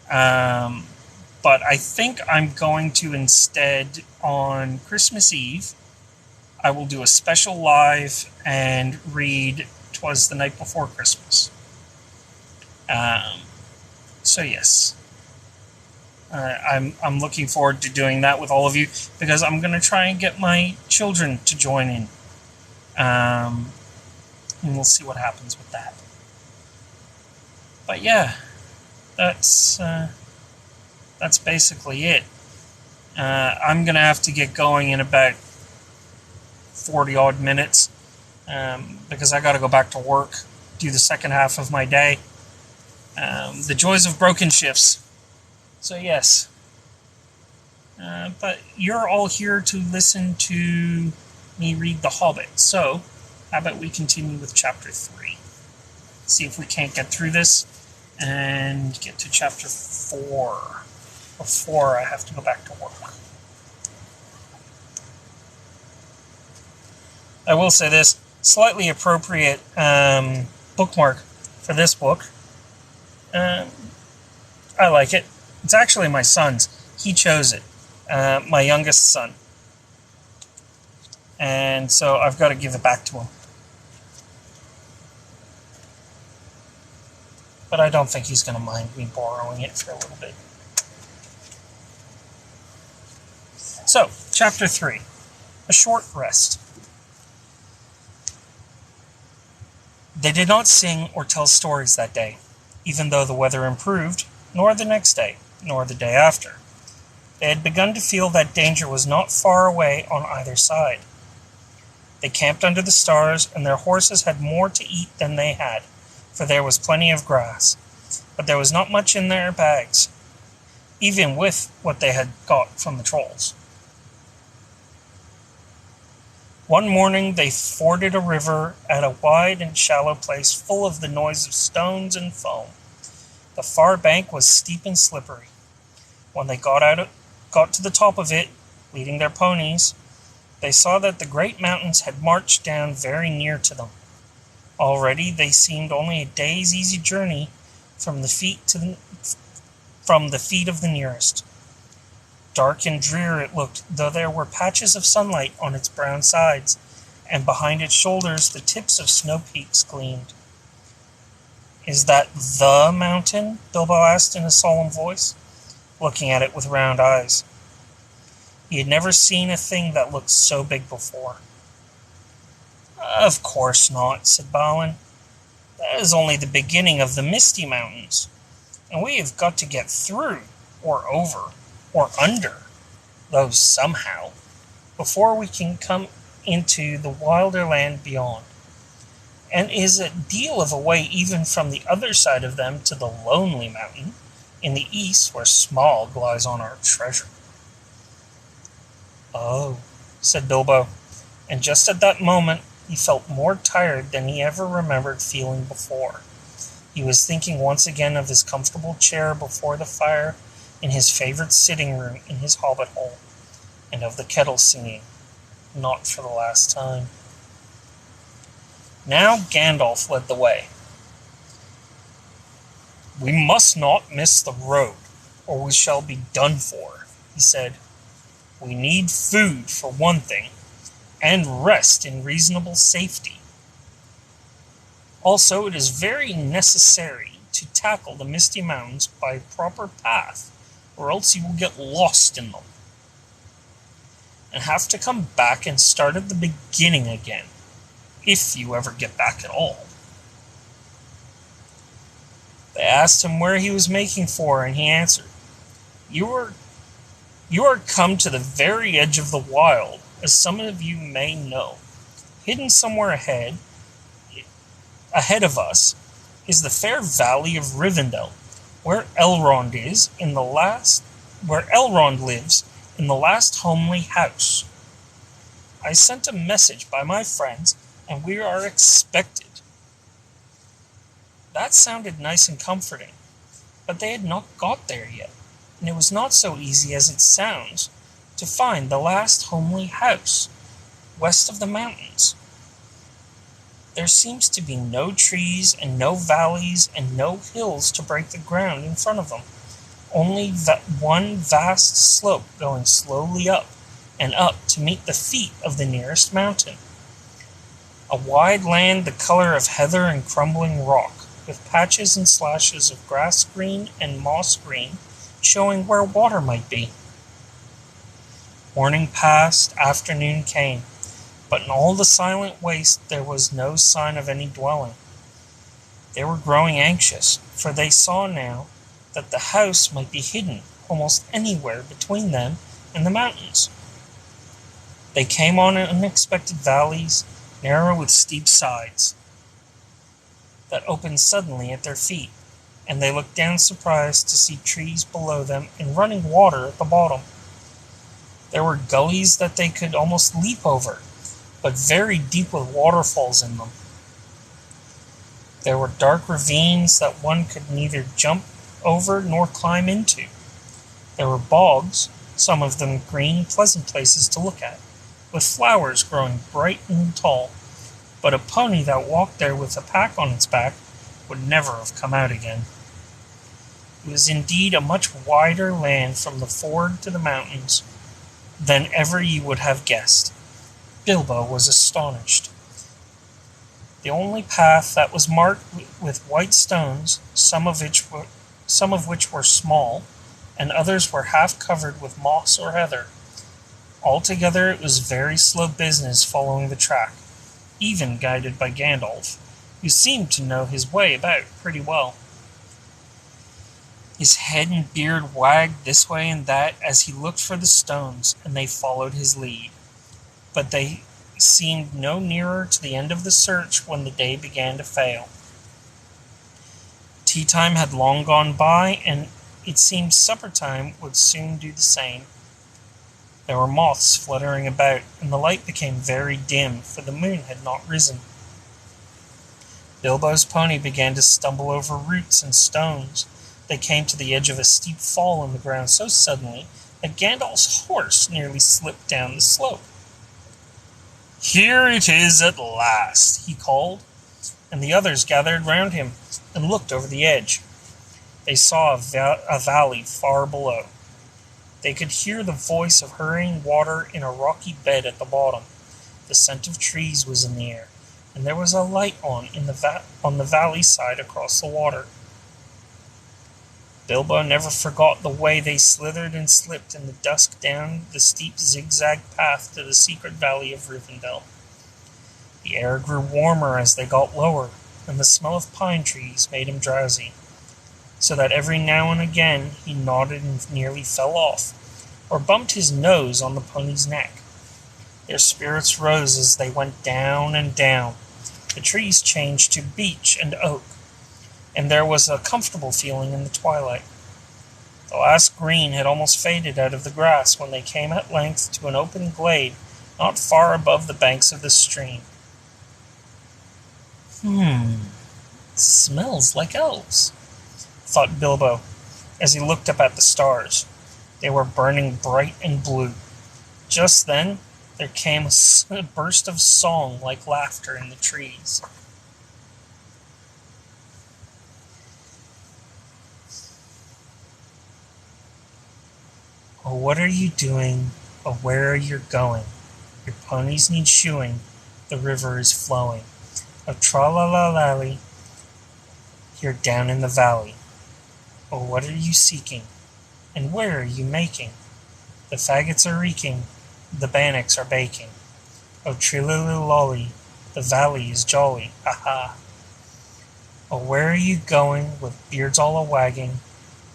But I think I'm going to instead, on Christmas Eve, I will do a special live and read 'Twas the Night Before Christmas. So yes. I'm looking forward to doing that with all of you, because I'm going to try and get my children to join in. And we'll see what happens with that. But yeah, that's basically it. I'm going to have to get going in about 40-odd minutes, because I got to go back to work, do the second half of my day. The joys of broken shifts. So yes, but you're all here to listen to me read The Hobbit. So how about we continue with Chapter 3? See if we can't get through this and get to Chapter 4 before I have to go back to work. I will say this, slightly appropriate bookmark for this book. I like it. It's actually my son's. He chose it. My youngest son. And so I've got to give it back to him. But I don't think he's going to mind me borrowing it for a little bit. So, Chapter 3. A short rest. They did not sing or tell stories that day, even though the weather improved, nor the next day, nor the day after. They had begun to feel that danger was not far away on either side. They camped under the stars, and their horses had more to eat than they had, for there was plenty of grass. But there was not much in their bags, even with what they had got from the trolls. One morning they forded a river at a wide and shallow place full of the noise of stones and foam. The far bank was steep and slippery. When they got to the top of it, leading their ponies, they saw that the great mountains had marched down very near to them. Already they seemed only a day's easy journey from the feet of the nearest. Dark and drear it looked, though there were patches of sunlight on its brown sides, and behind its shoulders the tips of snow peaks gleamed. "Is that the mountain?" Bilbo asked in a solemn voice, looking at it with round eyes. He had never seen a thing that looked so big before. "Of course not," said Balin. "That is only the beginning of the Misty Mountains, and we have got to get through, or over, or under those somehow, before we can come into the wilder land beyond. And is a deal of a way even from the other side of them to the Lonely Mountain, in the east where Smaug lies on our treasure." "Oh," said Bilbo, and just at that moment he felt more tired than he ever remembered feeling before. He was thinking once again of his comfortable chair before the fire in his favorite sitting room in his hobbit hole, and of the kettle singing, not for the last time. Now Gandalf led the way. "We must not miss the road, or we shall be done for," he said. "We need food, for one thing, and rest in reasonable safety. Also, it is very necessary to tackle the Misty Mountains by a proper path, or else you will get lost in them, and have to come back and start at the beginning again, if you ever get back at all." They asked him where he was making for, and he answered, You are come to the very edge of the wild, as some of you may know. Hidden somewhere ahead of us, is the fair valley of Rivendell, where Elrond lives in the last homely house. I sent a message by my friends, and we are expected. That sounded nice and comforting, but they had not got there yet, and it was not so easy as it sounds to find the last homely house west of the mountains. There seems to be no trees and no valleys and no hills to break the ground in front of them, only one vast slope going slowly up and up to meet the feet of the nearest mountain. A wide land the color of heather and crumbling rock, with patches and slashes of grass green and moss green showing where water might be. Morning passed, afternoon came, but in all the silent waste there was no sign of any dwelling. They were growing anxious, for they saw now that the house might be hidden almost anywhere between them and the mountains. They came on unexpected valleys, narrow with steep sides, that opened suddenly at their feet, and they looked down surprised to see trees below them and running water at the bottom. There were gullies that they could almost leap over, but very deep with waterfalls in them. There were dark ravines that one could neither jump over nor climb into. There were bogs, some of them green, pleasant places to look at, with flowers growing bright and tall, but a pony that walked there with a pack on its back would never have come out again. It was indeed a much wider land from the ford to the mountains than ever you would have guessed. Bilbo was astonished. The only path that was marked with white stones, some of which were small, and others were half covered with moss or heather. Altogether it was very slow business following the track, even guided by Gandalf, who seemed to know his way about pretty well. His head and beard wagged this way and that as he looked for the stones, and they followed his lead. But they seemed no nearer to the end of the search when the day began to fail. Tea time had long gone by, and it seemed supper time would soon do the same. There were moths fluttering about, and the light became very dim, for the moon had not risen. Bilbo's pony began to stumble over roots and stones. They came to the edge of a steep fall in the ground so suddenly that Gandalf's horse nearly slipped down the slope. "Here it is at last," he called, and the others gathered round him and looked over the edge. They saw a valley far below. They could hear the voice of hurrying water in a rocky bed at the bottom. The scent of trees was in the air, and there was a light on the valley side across the water. Bilbo never forgot the way they slithered and slipped in the dusk down the steep zigzag path to the secret valley of Rivendell. The air grew warmer as they got lower, and the smell of pine trees made him drowsy, so that every now and again he nodded and nearly fell off, or bumped his nose on the pony's neck. Their spirits rose as they went down and down. The trees changed to beech and oak, and there was a comfortable feeling in the twilight. The last green had almost faded out of the grass when they came at length to an open glade not far above the banks of the stream. Smells like elves, thought Bilbo, as he looked up at the stars. They were burning bright and blue. Just then there came a burst of song like laughter in the trees. "Oh, what are you doing? Oh, where are you going? Your ponies need shoeing, the river is flowing. Oh, tra-la-la-lally, here down in the valley. Oh, what are you seeking? And where are you making? The faggots are reeking, the bannocks are baking. Oh, trilly-lolly, the valley is jolly, ha-ha. Oh, where are you going, with beards all a-wagging?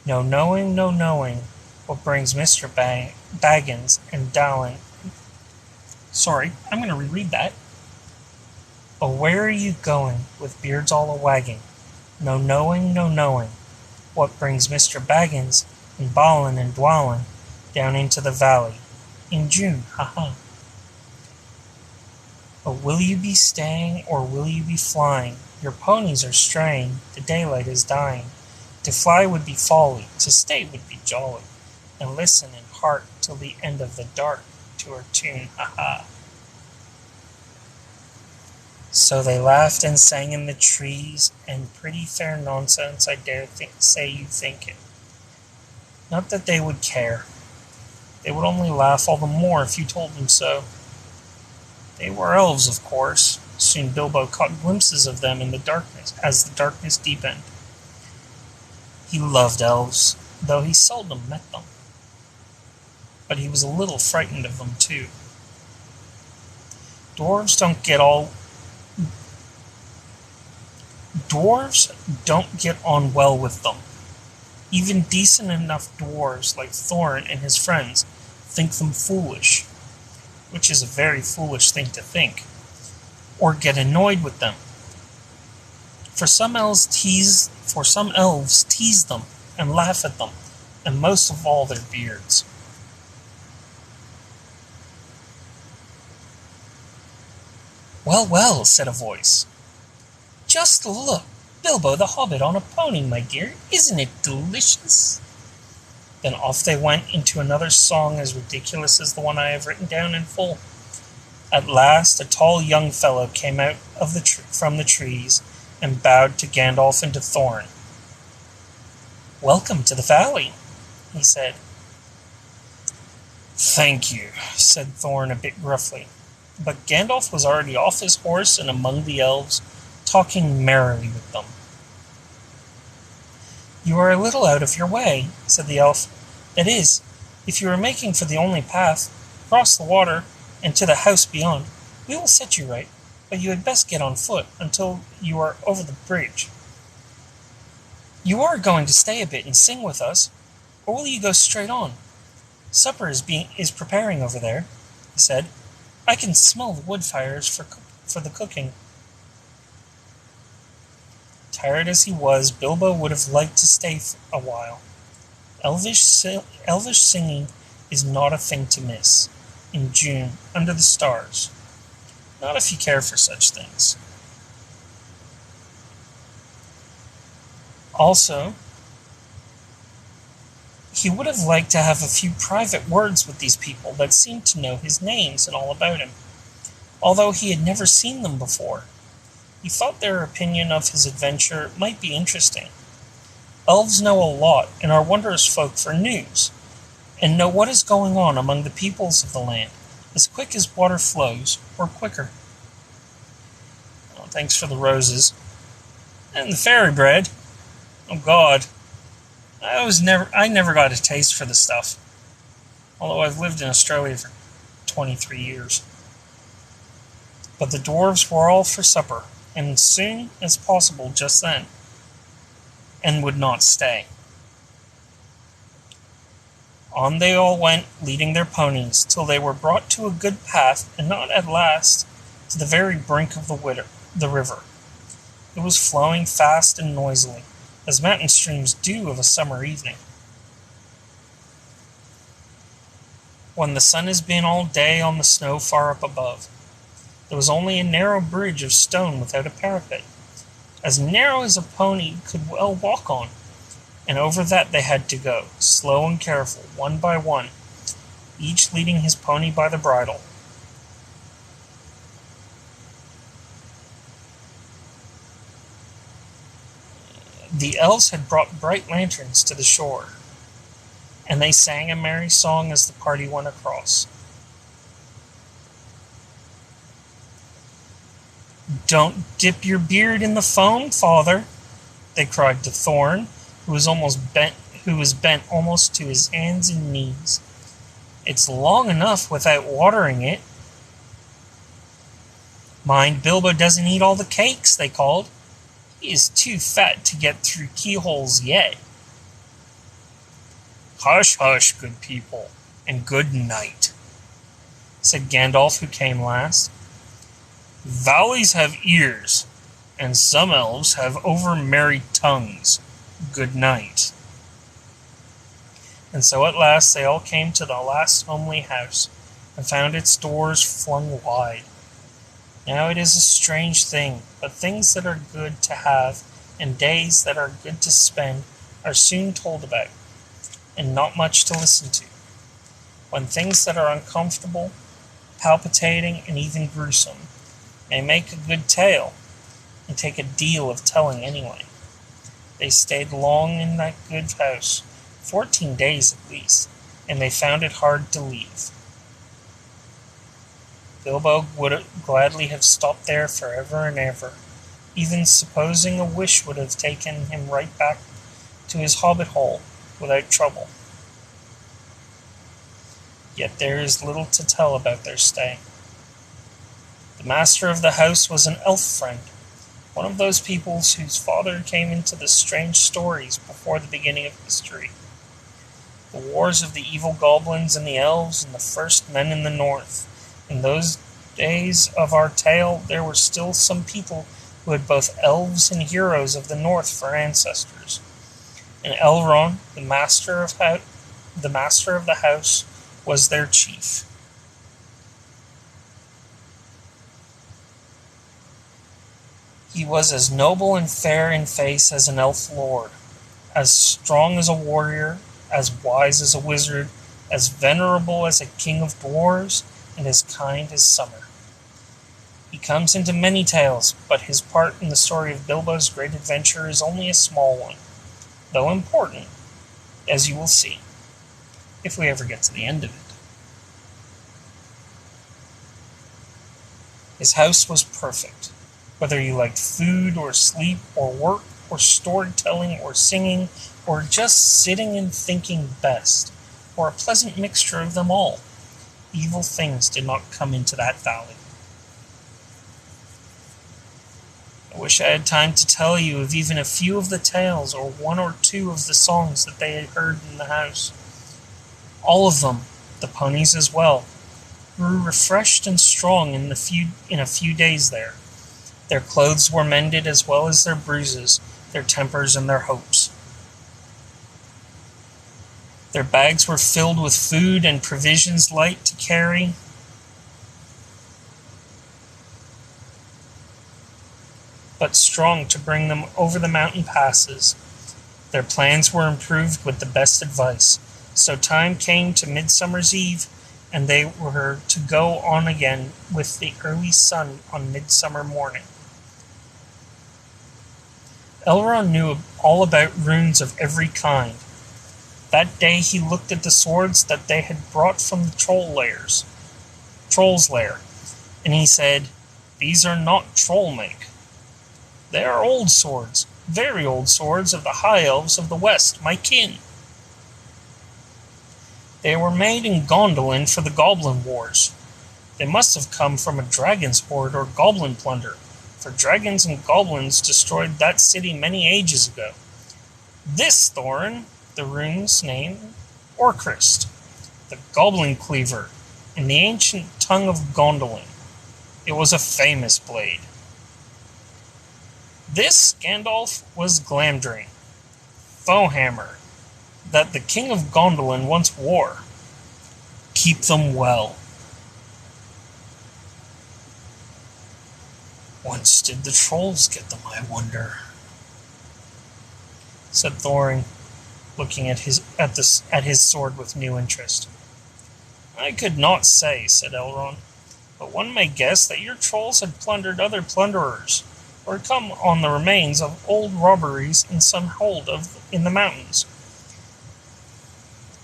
No knowing, no knowing, what brings Mr. Baggins and Dowling." Sorry, I'm going to reread that. "Oh, where are you going, with beards all a-wagging? No knowing, no knowing, what brings Mr. Baggins and Balin and Dwalin down into the valley in June, ha-ha." Oh, will you be staying, or will you be flying? Your ponies are straying, the daylight is dying. To fly would be folly, to stay would be jolly, and listen and hark till the end of the dark to our tune, ha ha. So they laughed and sang in the trees, and pretty fair nonsense, I dare say you think it. Not that they would care. They would only laugh all the more if you told them so. They were elves, of course. Soon Bilbo caught glimpses of them in the darkness, as the darkness deepened. He loved elves, though he seldom met them. But he was a little frightened of them, too. Dwarves don't get on well with them. Even decent enough dwarves like Thorin and his friends think them foolish, which is a very foolish thing to think, or get annoyed with them. For some elves tease them and laugh at them, and most of all their beards. Well, well, said a voice. Just look, Bilbo the Hobbit on a pony, my dear. Isn't it delicious? Then off they went into another song as ridiculous as the one I have written down in full. At last a tall young fellow came out of from the trees and bowed to Gandalf and to Thorin. Welcome to the valley, he said. Thank you, said Thorin a bit gruffly. But Gandalf was already off his horse and among the elves, talking merrily with them. You are a little out of your way, said the elf. That is, if you are making for the only path, across the water, and to the house beyond, we will set you right, but you had best get on foot until you are over the bridge. You are going to stay a bit and sing with us, or will you go straight on? Supper is preparing over there, he said. I can smell the wood fires for the cooking. Tired as he was, Bilbo would have liked to stay a while. Elvish singing is not a thing to miss, in June, under the stars. Not if you care for such things. Also, he would have liked to have a few private words with these people that seemed to know his names and all about him, although he had never seen them before. He thought their opinion of his adventure might be interesting. Elves know a lot and are wondrous folk for news, and know what is going on among the peoples of the land, as quick as water flows, or quicker. Oh, thanks for the roses. And the fairy bread. Oh God. I never got a taste for the stuff, although I've lived in Australia for 23 years. But the dwarves were all for supper, and as soon as possible just then, and would not stay. On they all went, leading their ponies, till they were brought to a good path, and not at last to the very brink of the river. It was flowing fast and noisily, as mountain streams do of a summer evening. When the sun has been all day on the snow far up above, there was only a narrow bridge of stone without a parapet, as narrow as a pony could well walk on, and over that they had to go, slow and careful, one by one, each leading his pony by the bridle. The elves had brought bright lanterns to the shore, and they sang a merry song as the party went across. Don't dip your beard in the foam, father, they cried to Thorin, who was bent almost to his hands and knees. It's long enough without watering it. Mind, Bilbo doesn't eat all the cakes, they called. He is too fat to get through keyholes yet. Hush, hush, good people, and good night, said Gandalf, who came last. Valleys have ears, and some elves have over-merry tongues. Good night. And so at last they all came to the last homely house, and found its doors flung wide. Now it is a strange thing, but things that are good to have and days that are good to spend are soon told about, and not much to listen to. When things that are uncomfortable, palpitating, and even gruesome may make a good tale, and take a deal of telling anyway. They stayed long in that good house, 14 days at least, and they found it hard to leave. Bilbo would gladly have stopped there forever and ever, even supposing a wish would have taken him right back to his hobbit hole without trouble. Yet there is little to tell about their stay. The master of the house was an elf friend, one of those peoples whose father came into the strange stories before the beginning of history. The wars of the evil goblins and the elves and the first men in the north. In those days of our tale, there were still some people who had both elves and heroes of the north for ancestors. And Elrond, the master of the house, was their chief. He was as noble and fair in face as an elf lord, as strong as a warrior, as wise as a wizard, as venerable as a king of dwarves, and as kind as summer. He comes into many tales, but his part in the story of Bilbo's great adventure is only a small one, though important, as you will see, if we ever get to the end of it. His house was perfect. Whether you liked food or sleep or work or storytelling or singing or just sitting and thinking best, or a pleasant mixture of them all, evil things did not come into that valley. I wish I had time to tell you of even a few of the tales or one or two of the songs that they had heard in the house. All of them, the ponies as well, grew refreshed and strong in a few days there. Their clothes were mended as well as their bruises, their tempers and their hopes. Their bags were filled with food and provisions light to carry, but strong to bring them over the mountain passes. Their plans were improved with the best advice. So time came to Midsummer's Eve, and they were to go on again with the early sun on midsummer morning. Elrond knew all about runes of every kind. That day he looked at the swords that they had brought from the troll's lair, and he said, "These are not troll make. They are old swords, very old swords of the high elves of the west, my kin. They were made in Gondolin for the goblin wars. They must have come from a dragon's horde or goblin plunder, for dragons and goblins destroyed that city many ages ago. This Thorin, the rune's name, Orcrist, the goblin cleaver, in the ancient tongue of Gondolin. It was a famous blade. This, Gandalf, was Glamdring, Foehammer, that the king of Gondolin once wore. Keep them well. Whence did the trolls get them, I wonder?" said Thorin, looking at his sword with new interest. "I could not say," said Elrond, "but one may guess that your trolls had plundered other plunderers, or come on the remains of old robberies in some hold in the mountains.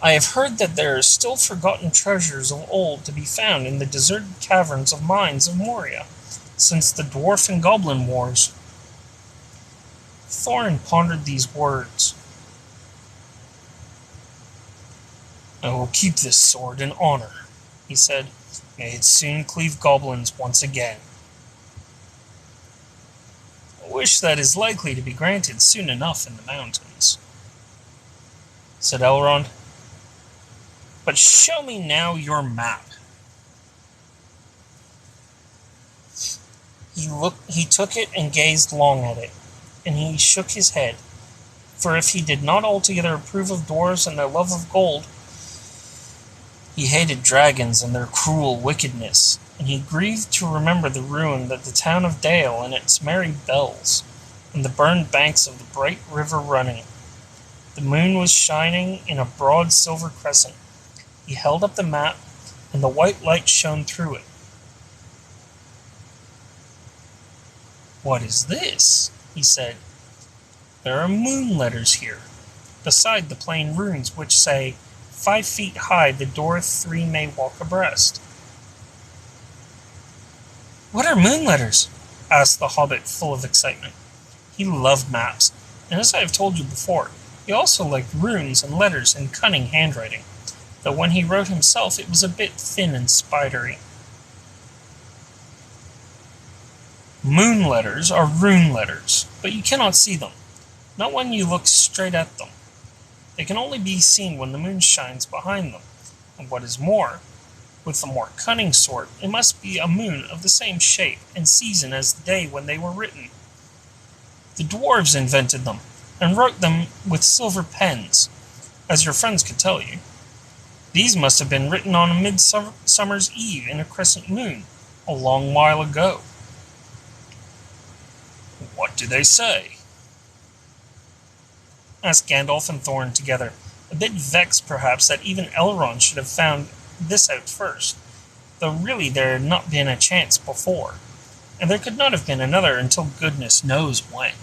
I have heard that there are still forgotten treasures of old to be found in the deserted caverns of mines of Moria, since the dwarf and goblin wars." Thorin pondered these words. "I will keep this sword in honor," he said. "May it soon cleave goblins once again." "A wish that is likely to be granted soon enough in the mountains," said Elrond. "But show me now your map." He took it and gazed long at it, and he shook his head, for if he did not altogether approve of dwarves and their love of gold, He hated dragons and their cruel wickedness, and he grieved to remember the ruin that the town of Dale and its merry bells, and the burned banks of the bright river running. The moon was shining in a broad silver crescent. He held up the map, and the white light shone through it. "What is this?" he said. "There are moon letters here, beside the plain runes which say, 5 feet high the door 3 may walk abreast." "What are moon letters?" asked the Hobbit, full of excitement. He loved maps, and as I have told you before, he also liked runes and letters and cunning handwriting, though when he wrote himself it was a bit thin and spidery. "Moon letters are rune letters, but you cannot see them, not when you look straight at them. They can only be seen when the moon shines behind them, and what is more, with the more cunning sort, it must be a moon of the same shape and season as the day when they were written. The dwarves invented them, and wrote them with silver pens, as your friends could tell you. These must have been written on a midsummer's eve in a crescent moon, a long while ago." "What do they say?" asked Gandalf and Thorin together, a bit vexed perhaps that even Elrond should have found this out first, though really there had not been a chance before, and there could not have been another until goodness knows when.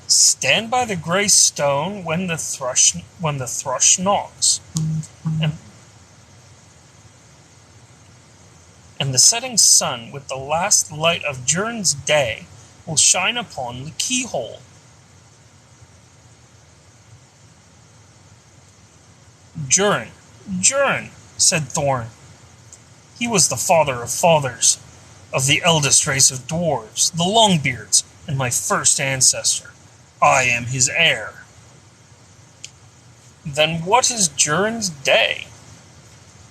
"Stand by the grey stone when the thrush knocks, and the setting sun with the last light of Durin's day will shine upon the keyhole." Durin, said Thorin. "He was the father of fathers, of the eldest race of dwarves, the Longbeards, and my first ancestor. I am his heir." "Then what is Durin's day?"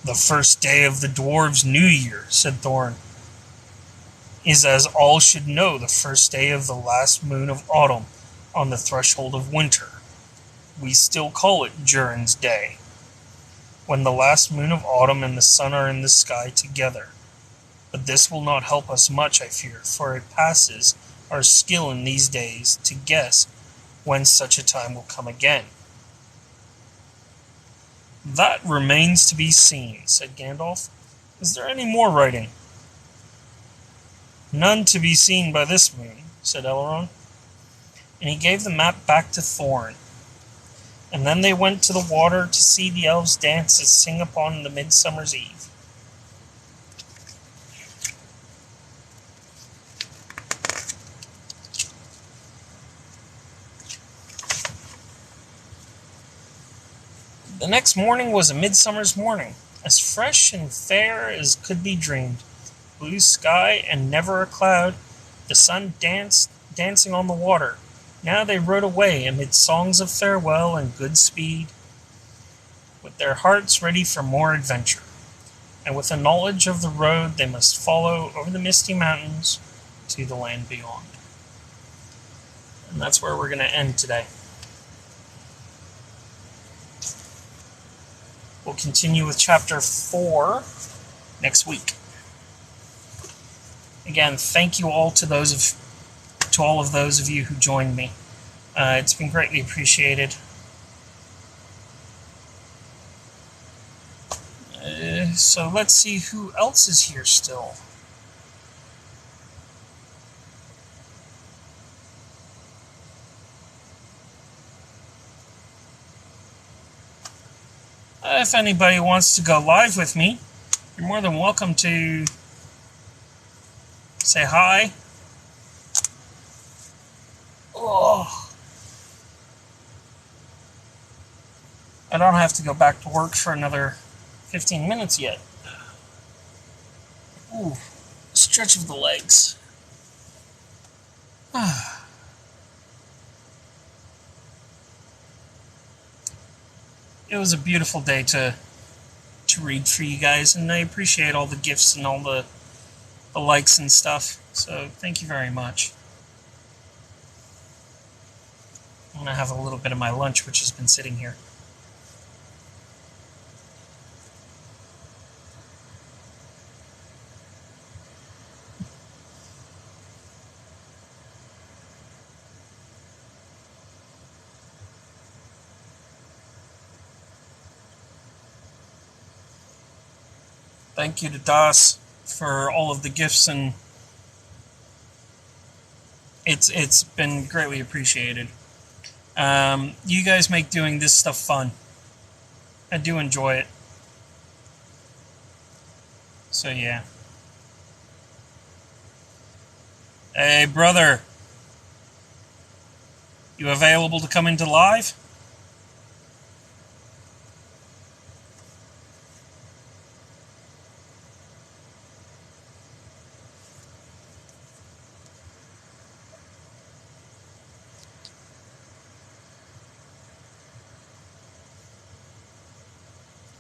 "The first day of the dwarves' new year," said Thorin, "is as all should know the first day of the last moon of autumn on the threshold of winter. We still call it Durin's day, when the last moon of autumn and the sun are in the sky together. But this will not help us much, I fear, for it passes our skill in these days to guess when such a time will come again." "That remains to be seen," said Gandalf. "Is there any more writing?" "None to be seen by this moon," said Elrond, and he gave the map back to Thorin. And then they went to the water to see the elves dance and sing upon the midsummer's eve. The next morning was a midsummer's morning, as fresh and fair as could be dreamed. Blue sky and never a cloud, the sun dancing on the water. Now they rode away amid songs of farewell and good speed, with their hearts ready for more adventure, and with a knowledge of the road they must follow over the misty mountains to the land beyond. And that's where we're going to end today. We'll continue with Chapter 4 next week. Again, thank you all to all of those of you who joined me. It's been greatly appreciated. So let's see who else is here still. If anybody wants to go live with me, you're more than welcome to say hi. Oh, I don't have to go back to work for another 15 minutes yet. Ooh, stretch of the legs. It was a beautiful day to read for you guys, and I appreciate all the gifts and all the likes and stuff, so thank you very much. I'm going to have a little bit of my lunch, which has been sitting here. Thank you to Das for all of the gifts, and it's been greatly appreciated. You guys make doing this stuff fun. I do enjoy it. So yeah. Hey brother, you available to come into live?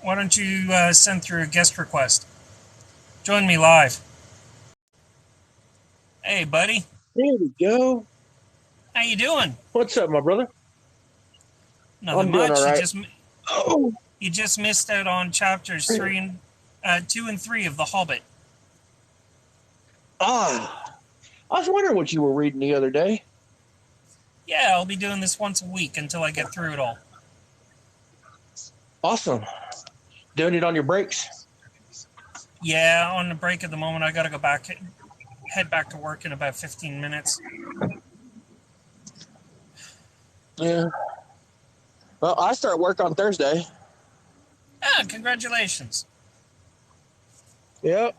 Why don't you send through a guest request? Join me live. Hey buddy, There we go. how you doing? What's up, my brother? Nothing I'm doing all much. right. Oh, You just missed out on chapters 2 and 3 of The Hobbit. I was wondering what you were reading the other day. Yeah, I'll be doing this once a week until I get through it all. Awesome. Doing it on your breaks? Yeah, on the break at the moment, I gotta head back to work in about 15 minutes. Yeah. Well, I start work on Thursday. Ah, congratulations. Yep.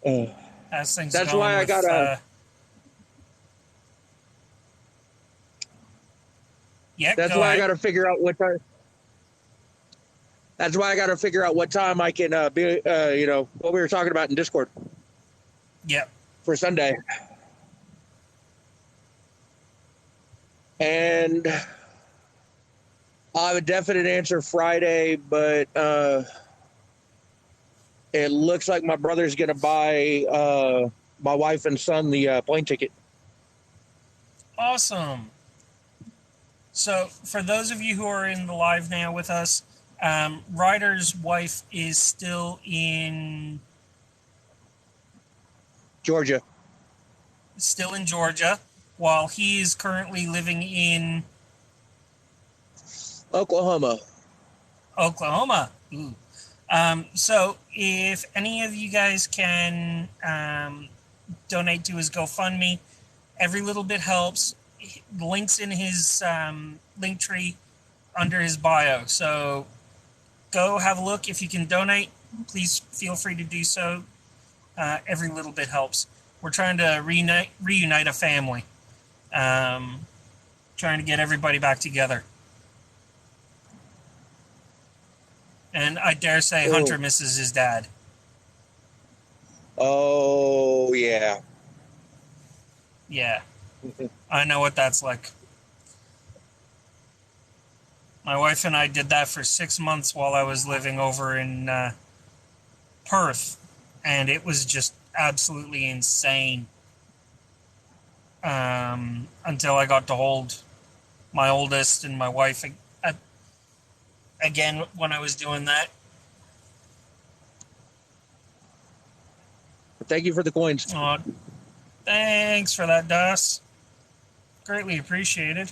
Uh, How's things that's why going I with, gotta. yeah, That's go why I ahead. gotta figure out what time. That's why I gotta figure out what time I can be. What we were talking about in Discord Yep. for Sunday. And I have a definite answer Friday, but it looks like my brother's gonna buy my wife and son the plane ticket. Awesome. So, for those of you who are in the live now with us, Ryder's wife is Georgia, still in Georgia, while he is currently living in Oklahoma. Oklahoma. Ooh. So, if any of you guys can donate to his GoFundMe, every little bit helps. Links in his link tree under his bio. So, go have a look. If you can donate, please feel free to do so. Every little bit helps. We're trying to reunite a family, trying to get everybody back together. And I dare say Oh, Hunter misses his dad. oh yeah. Yeah, I know what that's like. My wife and I did that for 6 months while I was living over in Perth, and it was just absolutely insane until I got to hold my oldest and my wife again when I was doing that. Thank you for the coins. Thanks for that, Das. Greatly appreciated.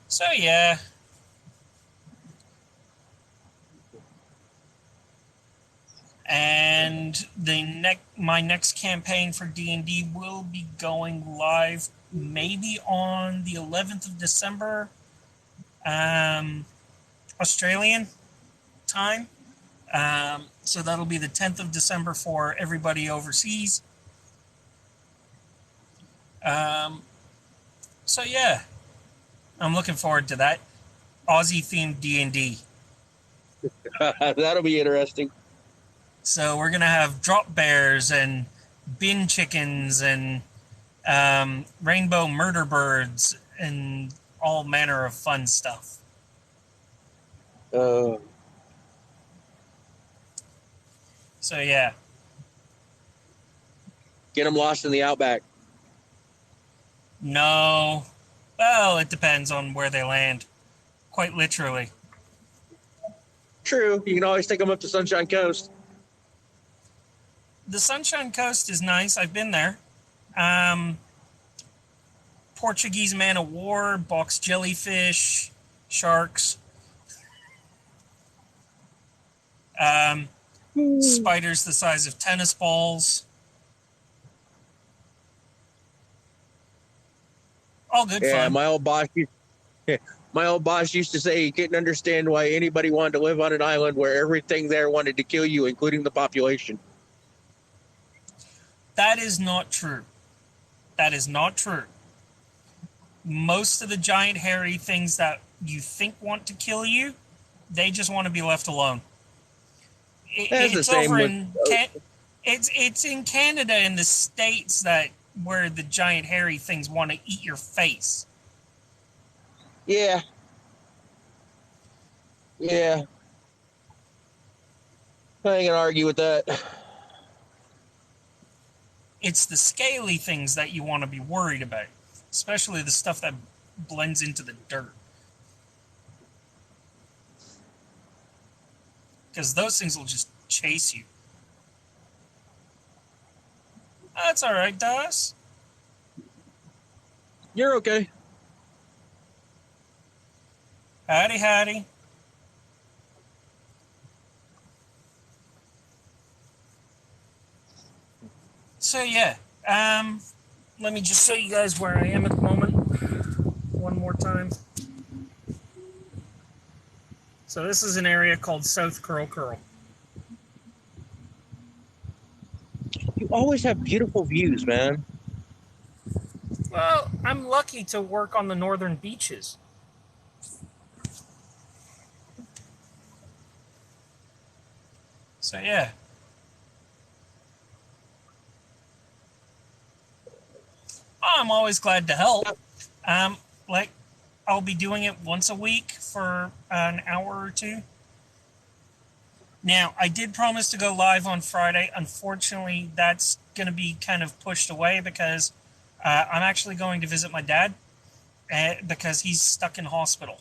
So yeah. And my next campaign for D&D will be going live maybe on the 11th of December, Australian time. So that'll be the 10th of December for everybody overseas. So yeah, I'm looking forward to that Aussie themed D&D. That'll be interesting. So we're gonna have drop bears and bin chickens and rainbow murder birds and all manner of fun stuff. Uh, So yeah, get them lost in the outback. no, well, it depends on where they land. Quite literally. True, you can always take them up to Sunshine Coast. The Sunshine Coast is nice. I've been there. Portuguese man of war, box jellyfish, sharks, spiders the size of tennis balls. All good Yeah, fun. my old boss used to say he couldn't understand why anybody wanted to live on an island where everything there wanted to kill you, including the population. That is not true. That is not true. Most of the giant hairy things that you think want to kill you, they just want to be left alone. That's the It's same over with. in it's in Canada and the States that where the giant hairy things want to eat your face. Yeah. Yeah. I ain't gonna argue with that. It's the scaly things that you want to be worried about, especially the stuff that blends into the dirt. Because those things will just chase you. That's all right, Daz. You're okay. Howdy, howdy. So yeah, let me just show you guys where I am at the moment. One more time. So this is an area called South Curl Curl. You always have beautiful views, man. Well, I'm lucky to work on the northern beaches. So yeah. I'm always glad to help. Like, I'll be doing it once a week for an hour or two. Now, I did promise to go live on Friday. Unfortunately, that's going to be kind of pushed away because I'm actually going to visit my dad because he's stuck in hospital.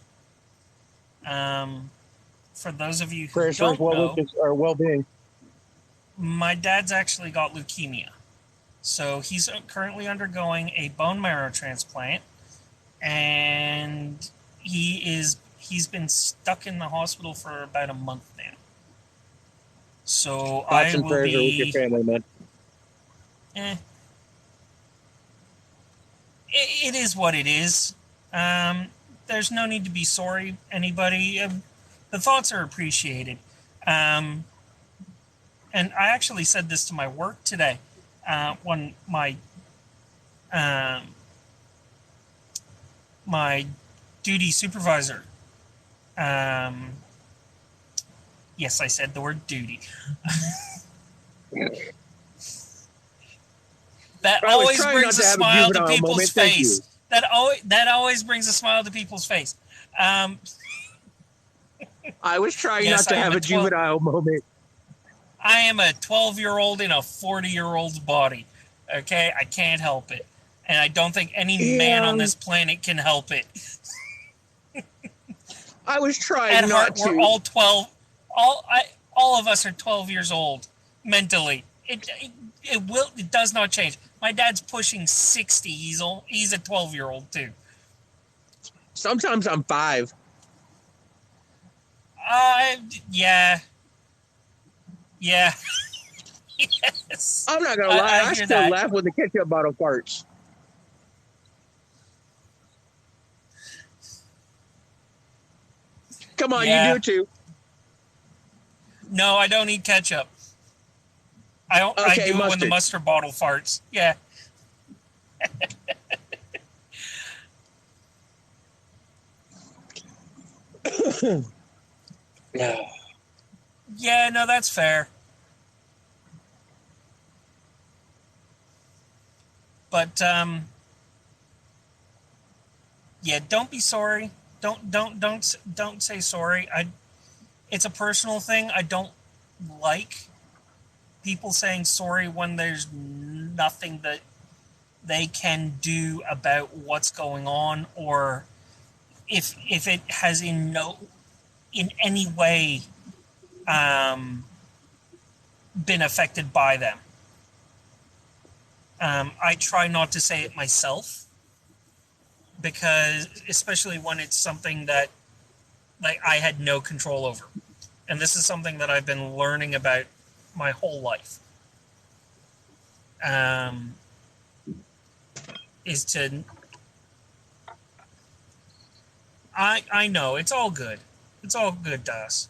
For those of you who Prayers for his don't know, well-being. my dad's actually got leukemia. So he's currently undergoing a bone marrow transplant, and he's been stuck in the hospital for about a month now. So Thoughts I and will prayers are with your be. family, man. It is what it is. There's no need to be sorry, anybody. The thoughts are appreciated. And I actually said this to my work today when my duty supervisor. Yes, I said the word duty. That always brings a smile to people's face. That always brings a smile to people's face. I was trying not to have a juvenile moment. I am a 12-year-old in a 40-year-old's body. Okay, I can't help it, and I don't think any man on this planet can help it. I was trying At not heart, to. we're all 12. All of us are 12 years old mentally. It does not change. My dad's pushing 60. He's a 12-year-old too. Sometimes I'm 5. Yeah. Yes. I'm not gonna lie. I still laugh when the ketchup bottle farts. Come on, you do it too. No, I don't eat ketchup. I do it when the mustard bottle farts. Yeah. Yeah, no, that's fair. But yeah, don't be sorry. Don't say sorry. It's a personal thing. I don't like people saying sorry when there's nothing that they can do about what's going on, or if it has in any way been affected by them. I try not to say it myself, because especially when it's something that like I had no control over. And this is something that I've been learning about my whole life. Is to I know it's all good. It's all good, Das.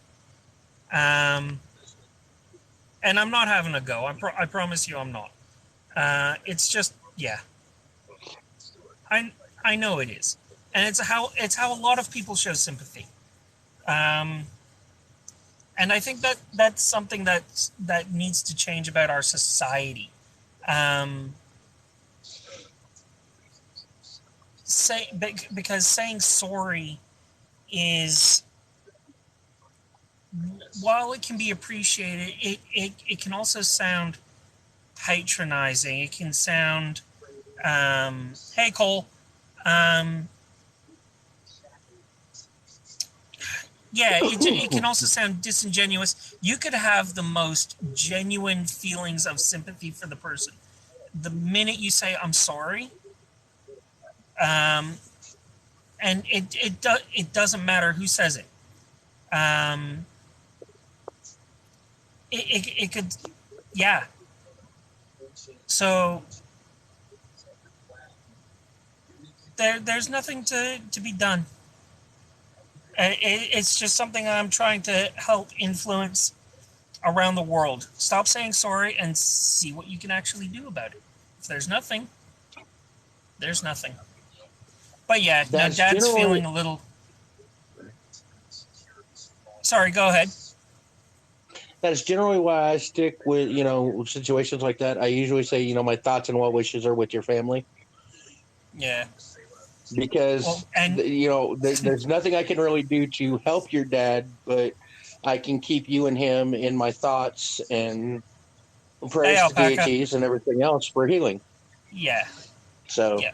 And I'm not having a go. I promise you, I'm not. It's just yeah. I know it is, and it's how a lot of people show sympathy. And I think that's something that needs to change about our society. Because saying sorry is, while it can be appreciated, it can also sound patronizing. It can sound, hey Cole, yeah, it can also sound disingenuous. You could have the most genuine feelings of sympathy for the person. The minute you say I'm sorry, and it doesn't matter who says it. It could, yeah. So there's nothing to be done. It's just something that I'm trying to help influence around the world. Stop saying sorry and see what you can actually do about it. If there's nothing, there's nothing. But yeah, no, Dad's feeling a little. Sorry, go ahead. That's generally why I stick with, situations like that. I usually say, my thoughts and well wishes are with your family. Yeah. Because, there's nothing I can really do to help your dad, but I can keep you and him in my thoughts and prayers to deities and everything else for healing. Yeah. So. Yeah.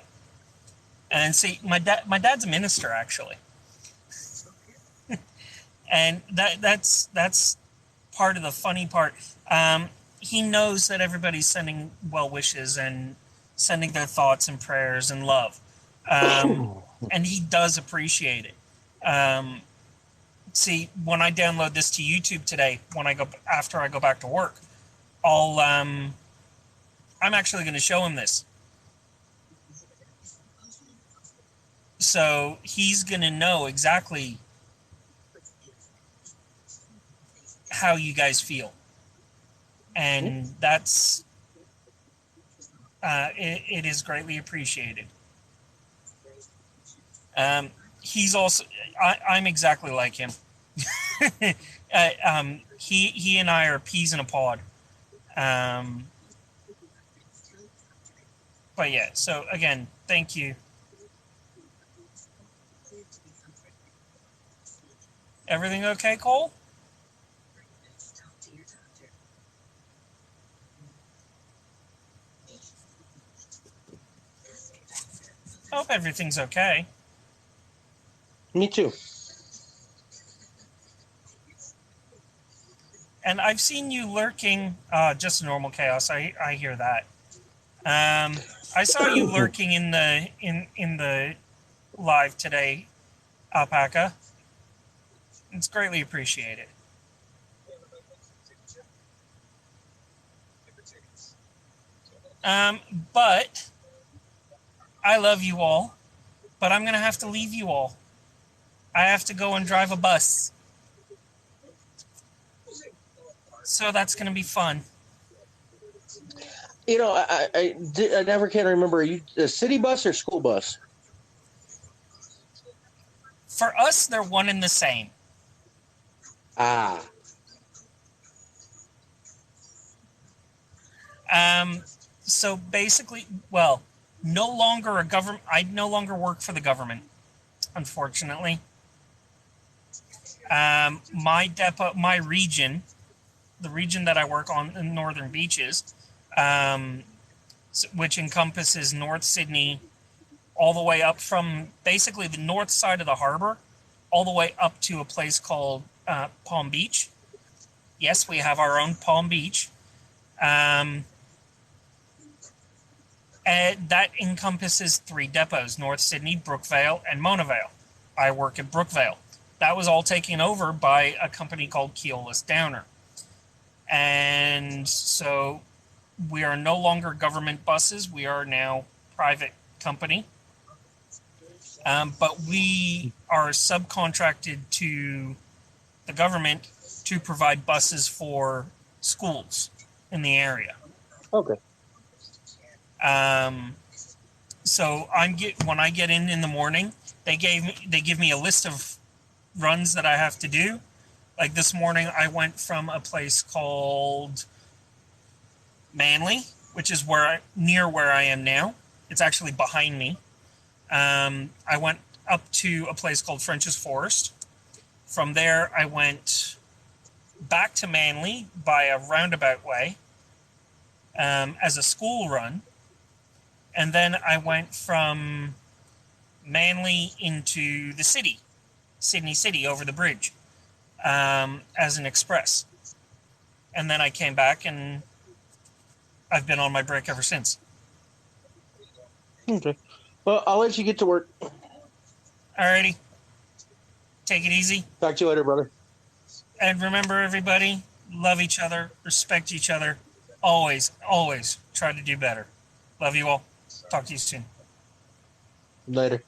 And see, my dad's a minister, actually. And that's part of the funny part. He knows that everybody's sending well wishes and sending their thoughts and prayers and love, and he does appreciate it. See, when I download this to YouTube today, after I go back to work, I'm actually going to show him this. So he's going to know exactly how you guys feel. And that's, it is greatly appreciated. He's also, I'm exactly like him. He and I are peas in a pod. But yeah, so again, thank you. Everything okay, Cole? I hope everything's okay. Me too. And I've seen you lurking. Just normal chaos. I hear that. I saw you lurking in the live today, Alpaca. It's greatly appreciated. But I love you all, but I'm gonna have to leave you all. I have to go and drive a bus. So that's gonna be fun. I never can remember. Are you a city bus or school bus? For us, they're one and the same. Ah. So basically, well, no longer a government. I no longer work for the government, unfortunately. My depot, my region, the region that I work on in Northern Beaches, which encompasses North Sydney, all the way up from basically the north side of the harbor, all the way up to a place called Palm Beach. Yes, we have our own Palm Beach. That encompasses 3 depots: North Sydney, Brookvale, and Mona Vale. I work at Brookvale. That was all taken over by a company called Keolis Downer. And so we are no longer government buses. We are now private company. But we are subcontracted to the government to provide buses for schools in the area. Okay. So when I get in the morning, they give me a list of runs that I have to do. Like this morning, I went from a place called Manly, which is near where I am now. It's actually behind me. I went up to a place called French's Forest. From there, I went back to Manly by a roundabout way as a school run. And then I went from Manly into the city, Sydney City, over the bridge as an express. And then I came back, and I've been on my break ever since. Okay. Well, I'll let you get to work. Alrighty. Take it easy. Talk to you later, brother. And remember, everybody, love each other, respect each other. Always, always try to do better. Love you all. Talk to you soon. Later.